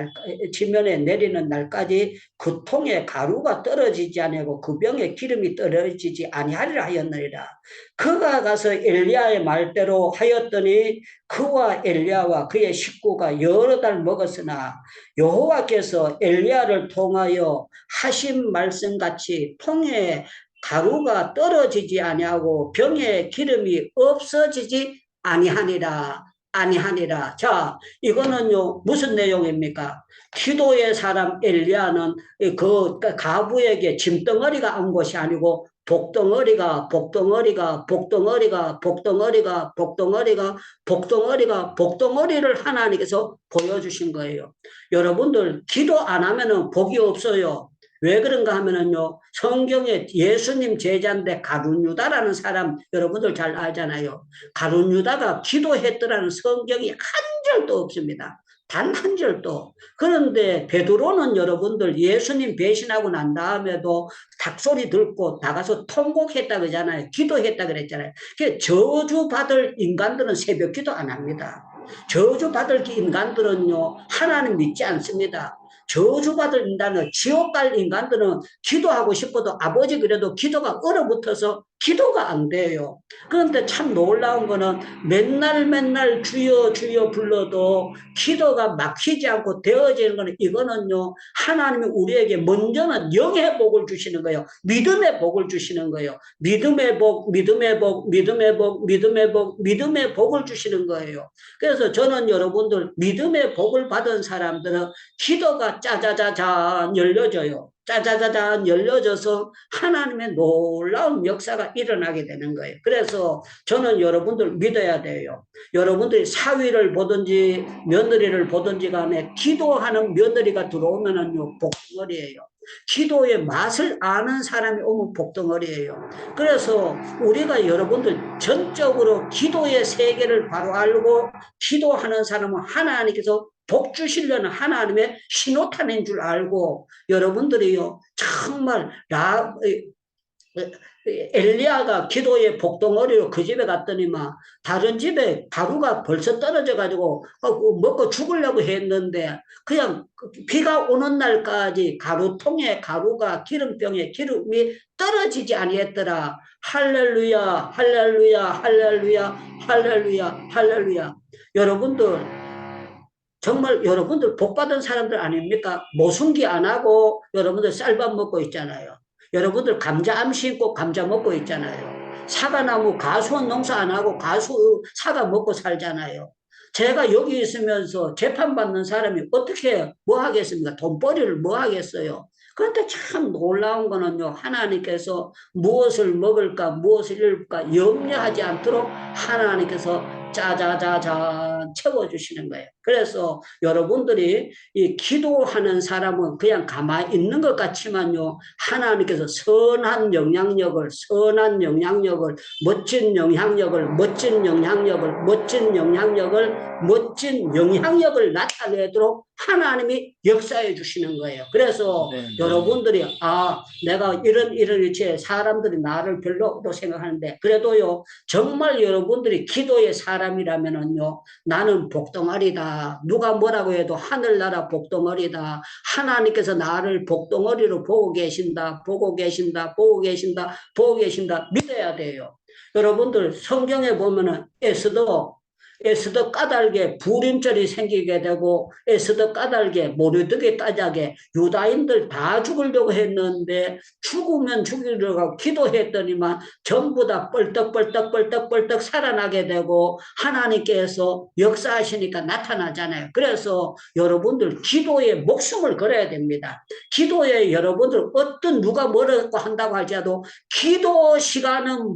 날까지 그 통에 가루가 떨어지지 아니하고 그 병에 기름이 떨어지지 아니하리라 하였느니라. 그가 가서 엘리야의 말대로 하였더니 그와 엘리야와 그의 식구가 여러 달 먹었으나 여호와께서 엘리야를 통하여 하신 말씀같이 통에 가루가 떨어지지 아니하고 병에 기름이 없어지지 아니하니라. 자, 이거는요 무슨 내용입니까? 기도의 사람 엘리야는 그 가부에게 짐덩어리가 온 것이 아니고 복덩어리가 복덩어리를 하나님께서 보여주신 거예요. 여러분들 기도 안 하면은 복이 없어요. 왜 그런가 하면은요, 성경에 예수님 제자인데 가룟유다라는 사람 여러분들 잘 알잖아요. 가룟유다가 기도했더라는 성경이 한 절도 없습니다. 단 한 절도. 그런데 베드로는 여러분들 예수님 배신하고 난 다음에도 닭소리 듣고 나가서 통곡했다 그러잖아요. 기도했다 그랬잖아요. 저주받을 인간들은 새벽 기도 안 합니다. 저주받을 인간들은요 하나님 믿지 않습니다. 저주받을 인간은 지옥 갈 인간들은 기도하고 싶어도 아버지 그래도 기도가 얼어붙어서 기도가 안 돼요. 그런데 참 놀라운 거는 맨날 주여 주여 불러도 기도가 막히지 않고 되어지는 거는 이거는요 하나님이 우리에게 먼저는 영의 복을 주시는 거예요. 믿음의 복을 주시는 거예요. 믿음의 복을 주시는 거예요. 그래서 저는 여러분들 믿음의 복을 받은 사람들은 기도가 짜자자잔 열려져요. 짜자자잔 열려져서 하나님의 놀라운 역사가 일어나게 되는 거예요. 그래서 저는 여러분들 믿어야 돼요. 여러분들이 사위를 보든지 며느리를 보든지 간에 기도하는 며느리가 들어오면은요 복덩어리예요. 기도의 맛을 아는 사람이 오면 복덩어리예요. 그래서 우리가 여러분들 전적으로 기도의 세계를 바로 알고 기도하는 사람은 하나님께서 복 주시려는 하나님의 신호탄인 줄 알고 여러분들이요 정말 엘리야가 기도의 복덩어리로 그 집에 갔더니만 다른 집에 가루가 벌써 떨어져 가지고 먹고 죽으려고 했는데 그냥 비가 오는 날까지 가루통에 가루가 기름병에 기름이 떨어지지 아니했더라. 할렐루야, 할렐루야, 할렐루야, 할렐루야, 할렐루야. 여러분들 정말 여러분들 복받은 사람들 아닙니까? 모순기 안 하고 여러분들 쌀밥 먹고 있잖아요. 여러분들 감자암 심고 감자 먹고 있잖아요. 사과나무 가수원 농사 안 하고 사과 먹고 살잖아요. 제가 여기 있으면서 재판받는 사람이 어떻게 뭐 하겠습니까? 돈벌이를 뭐 하겠어요? 그런데 참 놀라운 거는요, 하나님께서 무엇을 먹을까, 무엇을 입을까 염려하지 않도록 하나님께서 짜자자자 채워주시는 거예요. 그래서 여러분들이 이 기도하는 사람은 그냥 가만히 있는 것 같지만요, 하나님께서 선한 영향력을, 멋진 영향력을 나타내도록 하나님이 역사해 주시는 거예요. 그래서
네.
여러분들이 내가 이런 위치에 사람들이 나를 별로로 생각하는데 그래도요, 정말 여러분들이 기도의 사람이라면은요, 나는 복덩어리다. 누가 뭐라고 해도 하늘나라 복덩어리다. 하나님께서 나를 복덩어리로 보고 계신다. 믿어야 돼요. 여러분들 성경에 보면은 에스더 까닭에 불임절이 생기게 되고 에스더 까닭에 모르드게 따작에 유다인들 다 죽으려고 했는데 죽으면 죽이려고 기도했더니만 전부 다 뻘떡 살아나게 되고 하나님께서 역사하시니까 나타나잖아요. 그래서 여러분들 기도에 목숨을 걸어야 됩니다. 기도에 여러분들 어떤 누가 뭐라고 한다고 할지라도 기도 시간은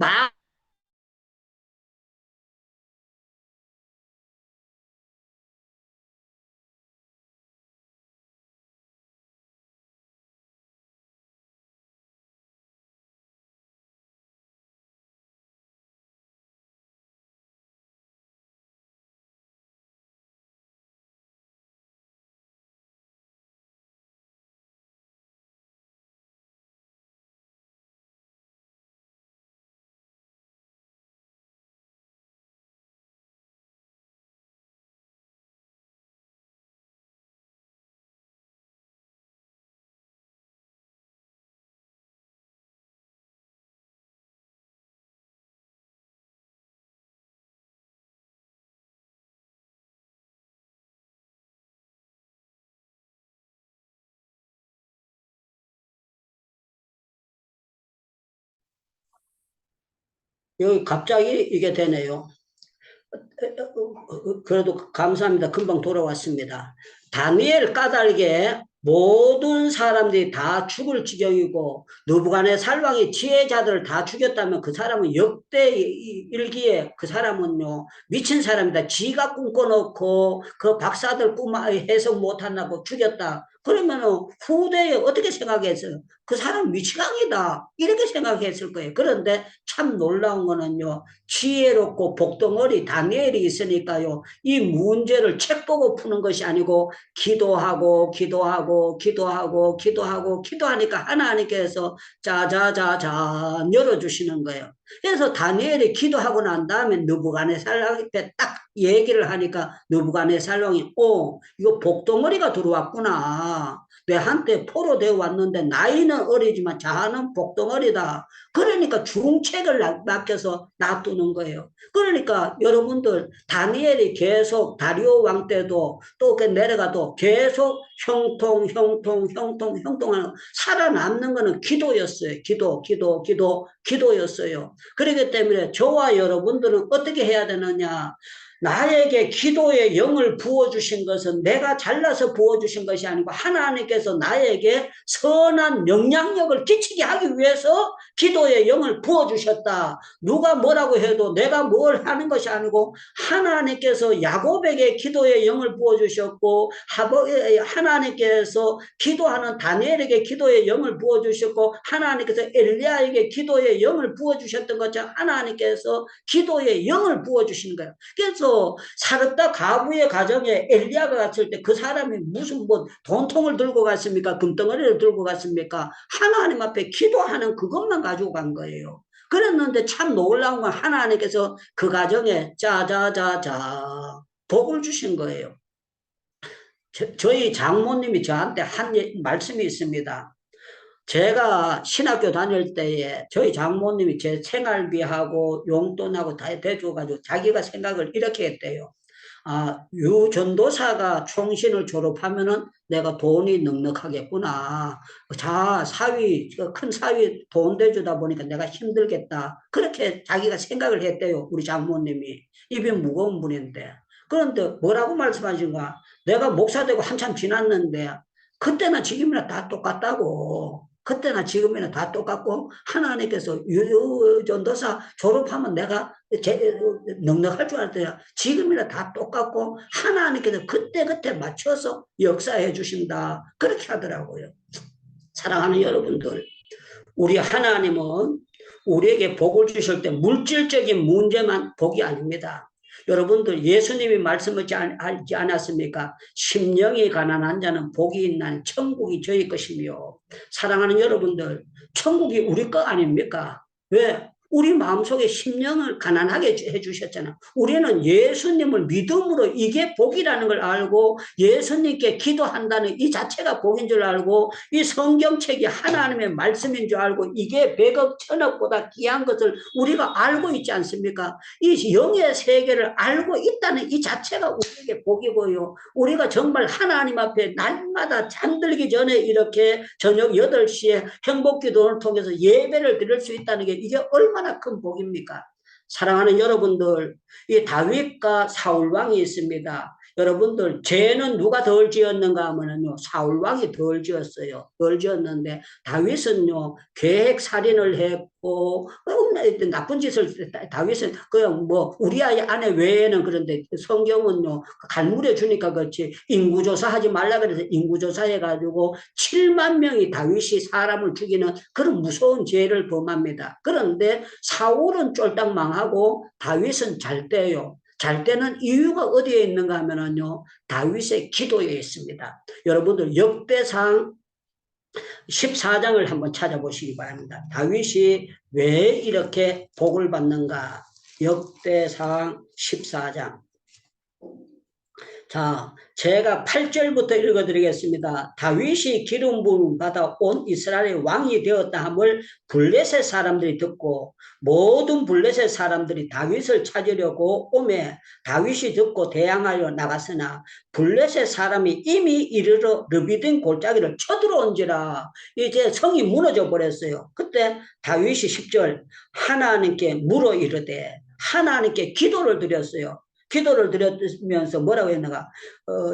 여기 갑자기 이게 되네요. 그래도 감사합니다. 금방 돌아왔습니다. 다니엘 까닭에 모든 사람들이 다 죽을 지경이고 느부갓네살 왕이 지혜자들을 다 죽였다면 그 사람은 역대 일기에 그 사람은요 미친 사람이다. 지가 꿈꿔놓고 그 박사들 꿈 해석 못한다고 죽였다. 그러면 후대에 어떻게 생각했어요? 그 사람 미치광이다 이렇게 생각했을 거예요. 그런데 참 놀라운 거는요, 지혜롭고 복덩어리 다니엘이 있으니까요, 이 문제를 책 보고 푸는 것이 아니고 기도하니까 하나님께서 짜자자자 열어주시는 거예요. 그래서 다니엘이 기도하고 난 다음에 느부갓네살 앞에 딱 얘기를 하니까 느부갓네살 왕이 이거 복덩어리가 들어왔구나. 내한테 포로 되어 왔는데 나이는 어리지만 자아는 복덩어리다. 그러니까 중책을 맡겨서 놔두는 거예요. 그러니까 여러분들 다니엘이 계속 다리오 왕 때도 또 내려가도 계속 형통하는 살아남는 거는 기도였어요. 기도였어요. 그렇기 때문에 저와 여러분들은 어떻게 해야 되느냐? 나에게 기도의 영을 부어주신 것은 내가 잘나서 부어주신 것이 아니고 하나님께서 나에게 선한 영향력을 끼치게 하기 위해서 기도의 영을 부어주셨다. 누가 뭐라고 해도 내가 뭘 하는 것이 아니고 하나님께서 야곱에게 기도의 영을 부어주셨고 하나님께서 기도하는 다니엘에게 기도의 영을 부어주셨고 하나님께서 엘리야에게 기도의 영을 부어주셨던 것처럼 하나님께서 기도의 영을 부어주시는 거예요. 그래서 그래도 사르다 가부의 가정에 엘리야가 갔을 때 그 사람이 무슨 뭐 돈통을 들고 갔습니까? 금덩어리를 들고 갔습니까? 하나님 앞에 기도하는 그것만 가지고 간 거예요. 그랬는데 참 놀라운 건 하나님께서 그 가정에 자자자자 복을 주신 거예요. 저희 장모님이 저한테 한 말씀이 있습니다. 제가 신학교 다닐 때에 저희 장모님이 제 생활비하고 용돈하고 다 대줘가지고 자기가 생각을 이렇게 했대요. 아, 유전도사가 총신을 졸업하면은 내가 돈이 넉넉하겠구나. 자, 큰 사위 돈 대주다 보니까 내가 힘들겠다. 그렇게 자기가 생각을 했대요. 우리 장모님이. 입이 무거운 분인데. 그런데 뭐라고 말씀하신가? 내가 목사 되고 한참 지났는데 그때나 지금이나 다 똑같다고. 그때나 지금이나 다 똑같고 하나님께서 유전도사 졸업하면 내가 넉넉할 줄 알았더니 지금이나 다 똑같고 하나님께서 그때그때 맞춰서 역사해 주신다. 그렇게 하더라고요. 사랑하는 여러분들, 우리 하나님은 우리에게 복을 주실 때 물질적인 문제만 복이 아닙니다. 여러분들 예수님이 말씀하지 않았습니까? 심령이 가난한 자는 복이 있나니 천국이 저희 것이며. 사랑하는 여러분들, 천국이 우리 거 아닙니까? 왜? 우리 마음속에 심령을 가난하게 해주셨잖아. 우리는 예수님을 믿음으로 이게 복이라는 걸 알고 예수님께 기도한다는 이 자체가 복인 줄 알고 이 성경책이 하나님의 말씀인 줄 알고 이게 100억 천억보다 귀한 것을 우리가 알고 있지 않습니까? 이 영의 세계를 알고 있다는 이 자체가 우리에게 복이고요. 우리가 정말 하나님 앞에 날마다 잠들기 전에 이렇게 저녁 8시에 행복기도를 통해서 예배를 드릴 수 있다는 게 이게 얼마나 큰 복입니까? 사랑하는 여러분들, 이 다윗과 사울왕이 있습니다. 여러분들, 죄는 누가 덜 지었는가 하면요, 사울왕이 덜 지었어요. 덜 지었는데 다윗은요, 계획살인을 했고 나쁜 짓을 다윗은 그냥 뭐 우리아의 아내 외에는. 그런데 성경은요, 갈무려 주니까 그렇지 인구조사하지 말라 그래서 인구조사해가지고 7만 명이 다윗이 사람을 죽이는 그런 무서운 죄를 범합니다. 그런데 사울은 쫄딱 망하고 다윗은 잘 돼요. 잘 때는 이유가 어디에 있는가 하면요, 다윗의 기도에 있습니다. 여러분들 역대상 14장을 한번 찾아보시기 바랍니다. 다윗이 왜 이렇게 복을 받는가? 역대상 14장. 자, 제가 8절부터 읽어드리겠습니다. 다윗이 기름 부음 받아 온 이스라엘의 왕이 되었다 함을 블레셋 사람들이 듣고 모든 블레셋 사람들이 다윗을 찾으려고 오매 다윗이 듣고 대항하여 나갔으나 블레셋 사람이 이미 이르러 르비딘 골짜기를 쳐들어온지라 이제 성이 무너져 버렸어요. 그때 다윗이 10절 하나님께 물어 이르되 하나님께 기도를 드렸어요. 기도를 드리면서 뭐라고 했는가?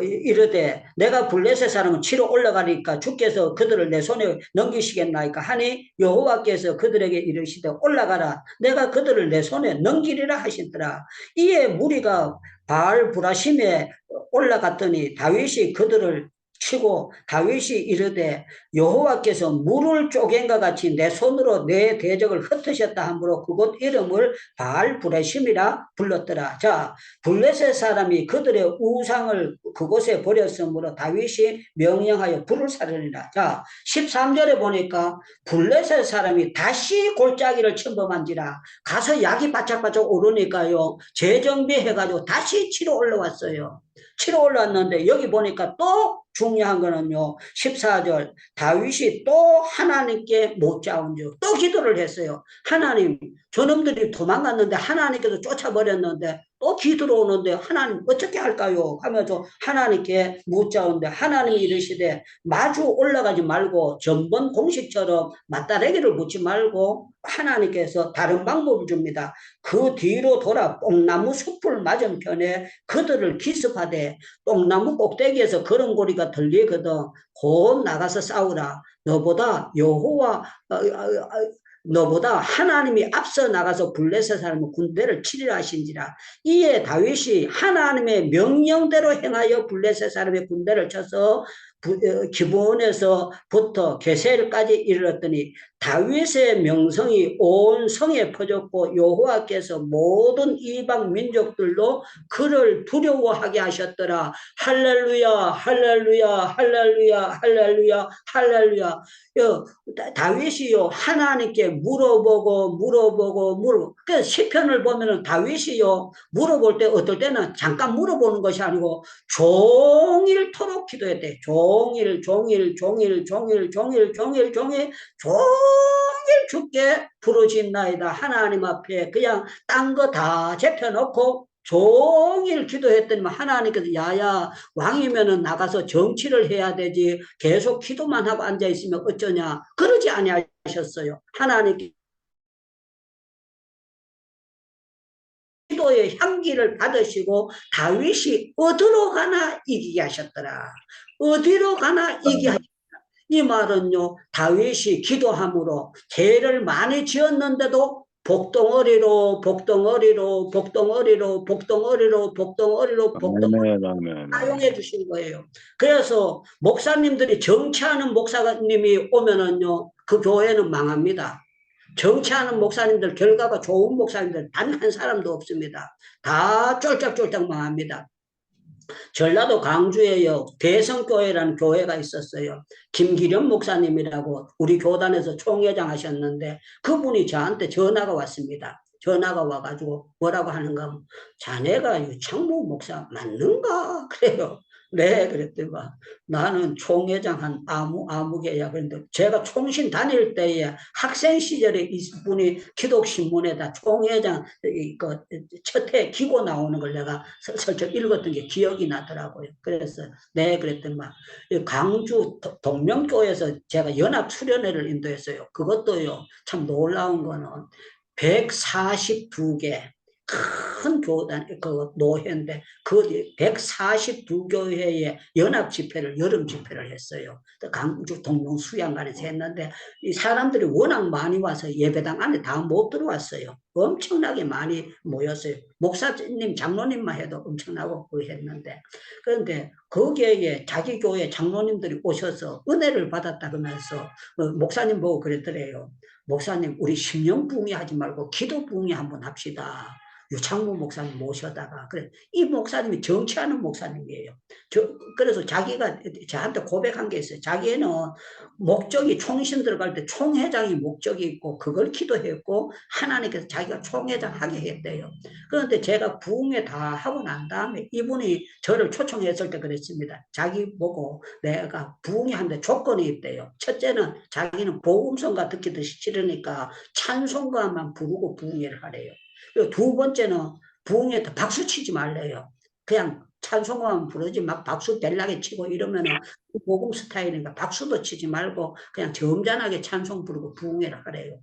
이르되 내가 블레셋 사람은 치러 올라가니까 주께서 그들을 내 손에 넘기시겠나이까 하니 여호와께서 그들에게 이르시되 올라가라 내가 그들을 내 손에 넘기리라 하시더라. 이에 무리가 바알 브라심에 올라갔더니 다윗이 그들을 치고 다윗이 이르되 여호와께서 물을 쪼갠과 같이 내 손으로 내 대적을 흩으셨다 하므로 그곳 이름을 바알 브레심이라 불렀더라. 자, 블레셋 사람이 그들의 우상을 그곳에 버렸으므로 다윗이 명령하여 불을 사르니라. 자, 13절에 보니까 블레셋 사람이 다시 골짜기를 침범한지라 가서 약이 바짝바짝 오르니까요 재정비해가지고 다시 치러 올라왔어요. 치러 올라왔는데 여기 보니까 또 중요한 거는요 14절 다윗이 또 하나님께 못자온 줄 또 기도를 했어요. 하나님 저놈들이 도망갔는데 하나님께서 쫓아버렸는데 또 기도로 오는데 하나님 어떻게 할까요? 하면서 하나님께 묻자온데 하나님이 이르시되 마주 올라가지 말고 전번 공식처럼 맞다래기를 붙지 말고 하나님께서 다른 방법을 줍니다. 그 뒤로 돌아 뽕나무 숲을 맞은편에 그들을 기습하되 뽕나무 꼭대기에서 걸음고리가 들리거든 곧 나가서 싸우라. 너보다 하나님이 앞서 나가서 블레셋 사람의 군대를 치리라 하신지라. 이에 다윗이 하나님의 명령대로 행하여 블레셋 사람의 군대를 쳐서 기본에서부터 게셀까지 이르렀더니 다윗의 명성이 온 성에 퍼졌고 여호와께서 모든 이방 민족들로 그를 두려워하게 하셨더라. 할렐루야, 할렐루야, 할렐루야, 할렐루야, 할렐루야. 다윗이요 하나님께 물어보고 그 시편을 보면은 다윗이요 물어볼 때 어떨 때는 잠깐 물어보는 것이 아니고 종일토록 기도했대. 종일 주께 부르짖나이다. 하나님 앞에 그냥 딴 거 다 제펴놓고 종일 기도했더니 하나님께서 야야 왕이면은 나가서 정치를 해야 되지 계속 기도만 하고 앉아 있으면 어쩌냐 그러지 아니하셨어요. 하나님께 기도의 향기를 받으시고 다윗이 어디로 가나 이기게 하셨더라. 어디로 가나 이기게 하셨더라. 이 말은요 다윗이 기도함으로 죄를 많이 지었는데도 복덩어리로 사용해 주신 거예요. 그래서 목사님들이 정치하는 목사님이 오면은요 그 교회는 망합니다. 정치하는 목사님들 결과가 좋은 목사님들 단 한 사람도 없습니다. 다 쫄짝쫄짝 망합니다. 전라도 광주에요 대성교회라는 교회가 있었어요. 김기련 목사님이라고 우리 교단에서 총회장 하셨는데 그분이 저한테 전화가 왔습니다. 전화가 와가지고 뭐라고 하는가 자네가 유창모 목사 맞는가 그래요. 네 그랬더니 나는 총회장 한 아무개야. 그런데 제가 총신 다닐 때에 학생 시절에 이분이 기독신문에다 총회장 첫해 기고 나오는 걸 내가 슬쩍 읽었던 게 기억이 나더라고요. 그래서 네 그랬더니 광주 동명교에서 제가 연합 수련회를 인도했어요. 그것도요 참 놀라운 거는 142개 큰 교단, 노회인데, 그 142교회의 연합 집회를, 여름 집회를 했어요. 강주 동룡 수양관에서 했는데, 이 사람들이 워낙 많이 와서 예배당 안에 다 못 들어왔어요. 엄청나게 많이 모였어요. 목사님, 장로님만 해도 엄청나고 했는데, 그런데 거기에 자기 교회 장로님들이 오셔서 은혜를 받았다 그러면서, 목사님 보고 그랬더래요. 목사님, 우리 심령 부흥회하지 말고 기도 부흥회 한번 합시다. 유창모 목사님 모셔다가 그래 이 목사님이 정치하는 목사님이에요. 그래서 자기가 저한테 고백한 게 있어요. 자기는 목적이 총신 들어갈 때 총회장이 목적이 있고 그걸 기도했고 하나님께서 자기가 총회장 하게 했대요. 그런데 제가 부흥회 다 하고 난 다음에 이분이 저를 초청했을 때 그랬습니다. 자기 보고 내가 부흥회 하는데 조건이 있대요. 첫째는 자기는 복음성가 듣기듯이 싫으니까 찬송가만 부르고 부흥회를 하래요. 두 번째는 부흥회 때 박수 치지 말래요. 그냥 찬송가만 부르지 막 박수 벨나게 치고 이러면은 복음 스타일이니까 박수도 치지 말고 그냥 점잖하게 찬송 부르고 부흥회를 하래요.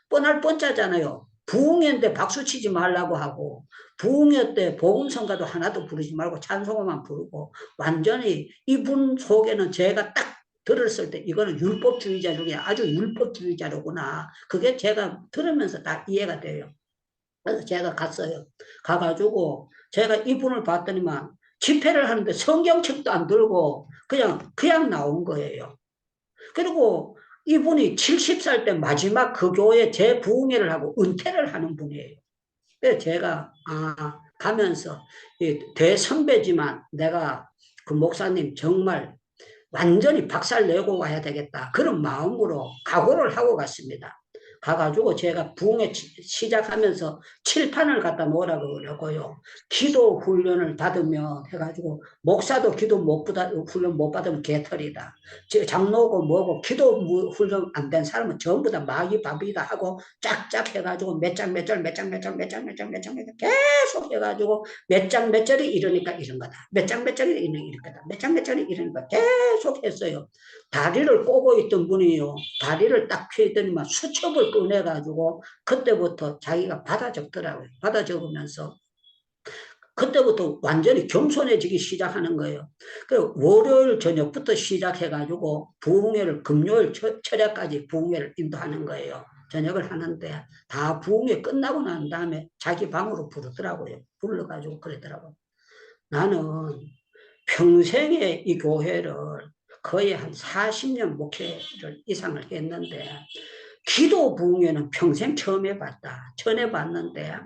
뻔할 뻔짜잖아요. 부흥회인데 박수 치지 말라고 하고 부흥회 때 복음성가도 하나도 부르지 말고 찬송가만 부르고 완전히 이분 속에는 제가 딱 들었을 때 이거는 율법주의자 중에 아주 율법주의자로구나. 그게 제가 들으면서 다 이해가 돼요. 그래서 제가 갔어요. 가가지고 제가 이분을 봤더니만 집회를 하는데 성경책도 안 들고 그냥 나온 거예요. 그리고 이분이 70살 때 마지막 그 교회 재부흥회를 하고 은퇴를 하는 분이에요. 그래서 제가 가면서 대선배지만 내가 그 목사님 정말 완전히 박살내고 와야 되겠다. 그런 마음으로 각오를 하고 갔습니다. 가가지고 제가 부흥회 시작하면서 칠판을 갖다 놓으라고 그러고요. 기도 훈련을 받으면 해가지고 목사도 기도 훈련 못 받으면 개털이다. 장로고 뭐고 기도 훈련 안 된 사람은 전부 다 마귀밥이다 하고 짝짝 해가지고 몇 장 계속 해가지고 몇 장 몇 절이 이러니까 이런 거다. 몇 장 몇 절이 이런 거다. 몇 장 몇 절이 이러니까 계속 했어요. 다리를 꼬고 있던 분이요. 다리를 딱 펴더니만 수첩을 꺼내가지고 그때부터 자기가 받아 적더라고요. 받아 적으면서 그때부터 완전히 겸손해지기 시작하는 거예요. 그 월요일 저녁부터 시작해가지고 부흥회를 금요일 철야까지 부흥회를 인도하는 거예요. 저녁을 하는데 다 부흥회 끝나고 난 다음에 자기 방으로 부르더라고요. 불러가지고 그러더라고요. 나는 평생에 이 교회를 거의 한 40년 목회를 이상을 했는데 기도 부흥회는 평생 처음 해봤다. 전해봤는데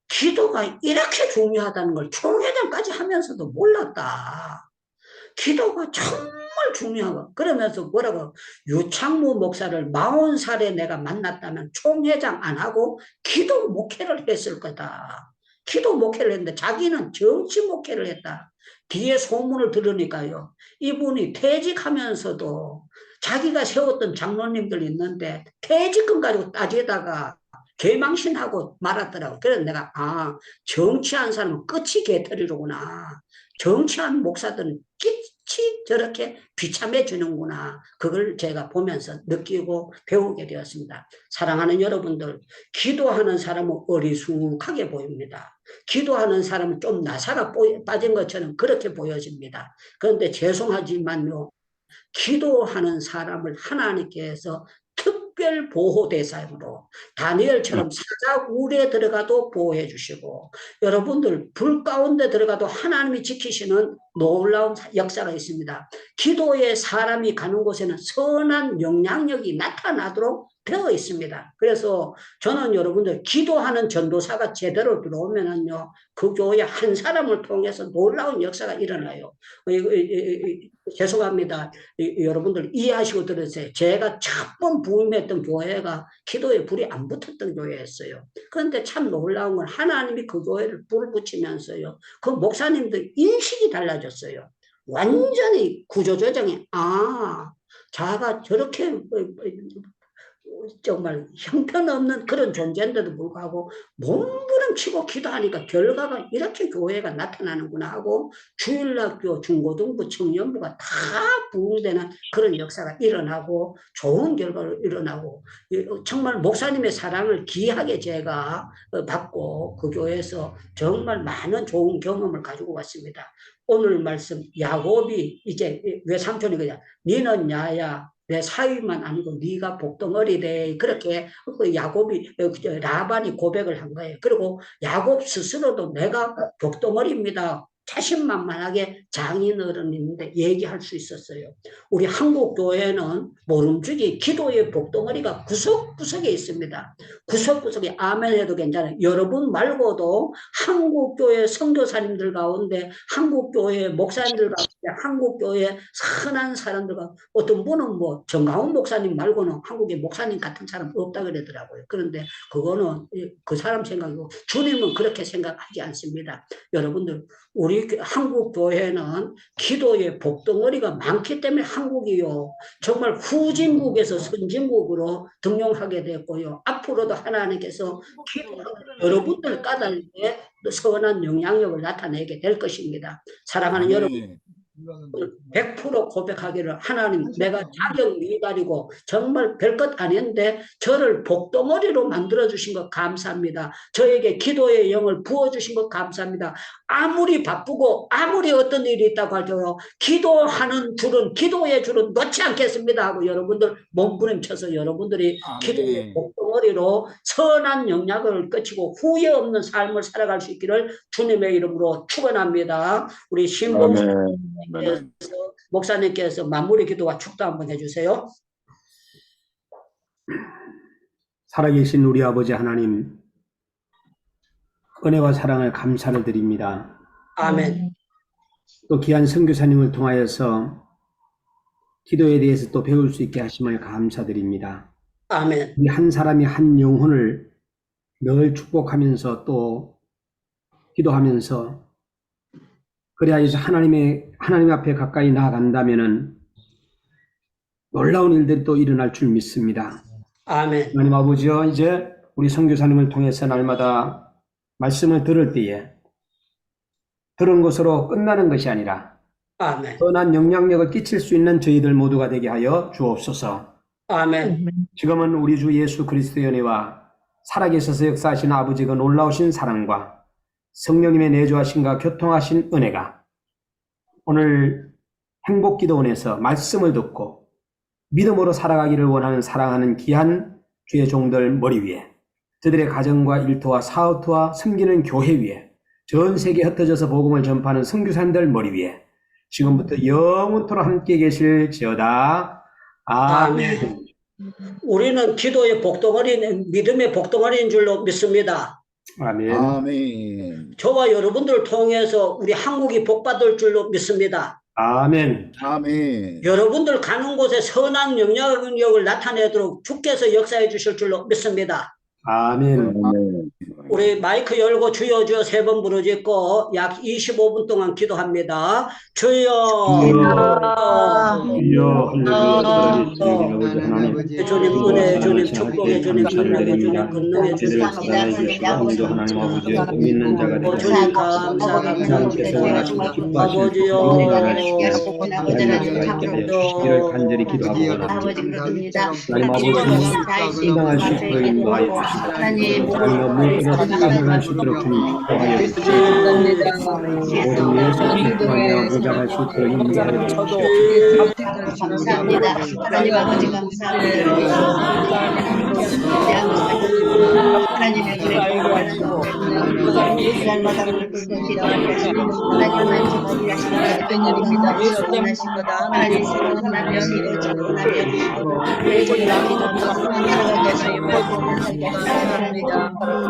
기도가 이렇게 중요하다는 걸 총회장까지 하면서도 몰랐다. 기도가 정말 중요하고 그러면서 뭐라고 유창무 목사를 40살에 내가 만났다면 총회장 안 하고 기도 목회를 했을 거다. 기도 목회를 했는데 자기는 정치 목회를 했다. 뒤에 소문을 들으니까요. 이분이 퇴직하면서도 자기가 세웠던 장로님들 있는데 퇴직금 가지고 따지다가 개망신하고 말았더라고. 그래서 내가 정치한 사람은 끝이 개털이로구나. 정치한 목사들은 끝이 저렇게 비참해 주는구나. 그걸 제가 보면서 느끼고 배우게 되었습니다. 사랑하는 여러분들, 기도하는 사람은 어리숙하게 보입니다. 기도하는 사람은 좀 나사가 빠진 것처럼 그렇게 보여집니다. 그런데 죄송하지만요, 기도하는 사람을 하나님께서 특별 보호 대상으로 다니엘처럼 사자 울에 들어가도 보호해 주시고 여러분들 불 가운데 들어가도 하나님이 지키시는 놀라운 역사가 있습니다. 기도에 사람이 가는 곳에는 선한 영향력이 나타나도록 되어 있습니다. 그래서 저는 여러분들 기도하는 전도사가 제대로 들어오면은요, 그 교회 한 사람을 통해서 놀라운 역사가 일어나요. 죄송합니다. 여러분들 이해하시고 들으세요. 제가 첫 번 부임했던 교회가 기도에 불이 안 붙었던 교회였어요. 그런데 참 놀라운 건 하나님이 그 교회를 불을 붙이면서요, 그 목사님들 인식이 달라졌어요. 완전히 구조조정이 자가 저렇게 정말 형편없는 그런 존재인데도 불구하고 몸부림치고 기도하니까 결과가 이렇게 교회가 나타나는구나 하고 주일학교, 중고등부, 청년부가 다 부흥되는 그런 역사가 일어나고 좋은 결과가 일어나고 정말 목사님의 사랑을 귀하게 제가 받고 그 교회에서 정말 많은 좋은 경험을 가지고 왔습니다. 오늘 말씀 야곱이 이제 외삼촌이 그냥 니는 야야 내 사위만 아니고 네가 복덩어리래. 그렇게 야곱이 라반이 고백을 한 거예요. 그리고 야곱 스스로도 내가 복덩어리입니다. 자신만만하게 장인어른인데 얘기할 수 있었어요. 우리 한국 교회는 모름지기 기도의 복덩어리가 구석구석에 있습니다. 구석구석에 아멘 해도 괜찮아요. 여러분 말고도 한국 교회 선교사님들 가운데, 한국 교회 목사님들 가운데, 한국 교회 선한 사람들 가운데, 어떤 분은 뭐 정가훈 목사님 말고는 한국에 목사님 같은 사람 없다 그러더라고요. 그런데 그거는 그 사람 생각이고 주님은 그렇게 생각하지 않습니다. 여러분들 우리 한국 교회는 기도의 복덩어리가 많기 때문에 한국이요 정말 후진국에서 선진국으로 등용하게 됐고요. 앞으로도 하나님께서 여러분들 까닭에 선한 영향력을 나타내게 될 것입니다. 사랑하는 여러분, 100% 고백하기를 하나님 내가 자격 미달이고 정말 별것 아닌데 저를 복덩어리로 만들어주신 것 감사합니다. 저에게 기도의 영을 부어주신 것 감사합니다. 아무리 바쁘고 아무리 어떤 일이 있다고 할지라도 기도하는 줄은 기도의 줄은 놓지 않겠습니다 하고 여러분들 몸부림쳐서 여러분들이 기도의 복덩어리로 선한 영향을 끼치고 후회 없는 삶을 살아갈 수 있기를 주님의 이름으로 축원합니다. 우리 신봉수 목사님께서 마무리 기도와 축도 한번 해주세요.
살아계신 우리 아버지 하나님, 은혜와 사랑을 감사를 드립니다.
아멘.
또 귀한 선교사님을 통하여서 기도에 대해서 또 배울 수 있게 하심을 감사드립니다.
아멘.
우리 한 사람이 한 영혼을 늘 축복하면서 또 기도하면서 그래야 이제 하나님 앞에 가까이 나아간다면은 놀라운 일들이 또 일어날 줄 믿습니다.
아멘.
하나님 아버지여, 이제 우리 선교사님을 통해서 날마다 말씀을 들을 때에 들은 것으로 끝나는 것이 아니라
아멘.
선한 영향력을 끼칠 수 있는 저희들 모두가 되게 하여 주옵소서.
아멘.
지금은 우리 주 예수 그리스도의 은혜와 살아계셔서 역사하신 아버지의 그 놀라우신 사랑과 성령님의 내주하심과 교통하신 은혜가 오늘 행복기도원에서 말씀을 듣고 믿음으로 살아가기를 원하는 사랑하는 귀한 주의 종들 머리 위에, 저들의 가정과 일터와 사업터와 섬기는 교회 위에, 전 세계에 흩어져서 복음을 전파하는 선교사님들 머리 위에, 지금부터 영원토록 함께 계실지어다. 아멘.
우리는 기도의 복덩어리, 믿음의 복덩어리인 줄로 믿습니다.
아멘.
아멘.
저와 여러분들을 통해서 우리 한국이 복받을 줄로 믿습니다.
아멘.
아멘.
여러분들 가는 곳에 선한 영향력을 나타내도록 주께서 역사해 주실 줄로 믿습니다.
아멘.
우리 마이크 열고 주여 주여 3번 부르짖고 약 25분 동안 기도합니다. 주여
주여 하나님
주님 은혜 주님 축복의 주님 능력의 주님 권능의 주님
감사합니다. 하나님 아버지 믿는 자가 되어
주님 감사합니다. 아버지요
이를 간절히 기도하고 하나님 아버지 감당할 수 있도록 인도하여 주시고 하나님 무엇보다 감당할 수 있도록 주님 축복하여 주시고 모든 예수님 통하여 보장할 수 있도록 인도하여 주시고
감사합니다. 하나님 아버지 감사합니다. 하나님의 날마다 하나님만 정말 일하시는 된 일입니다. 원하신 거다. 하나님 새로운 하나님의 일을 원하며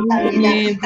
하나님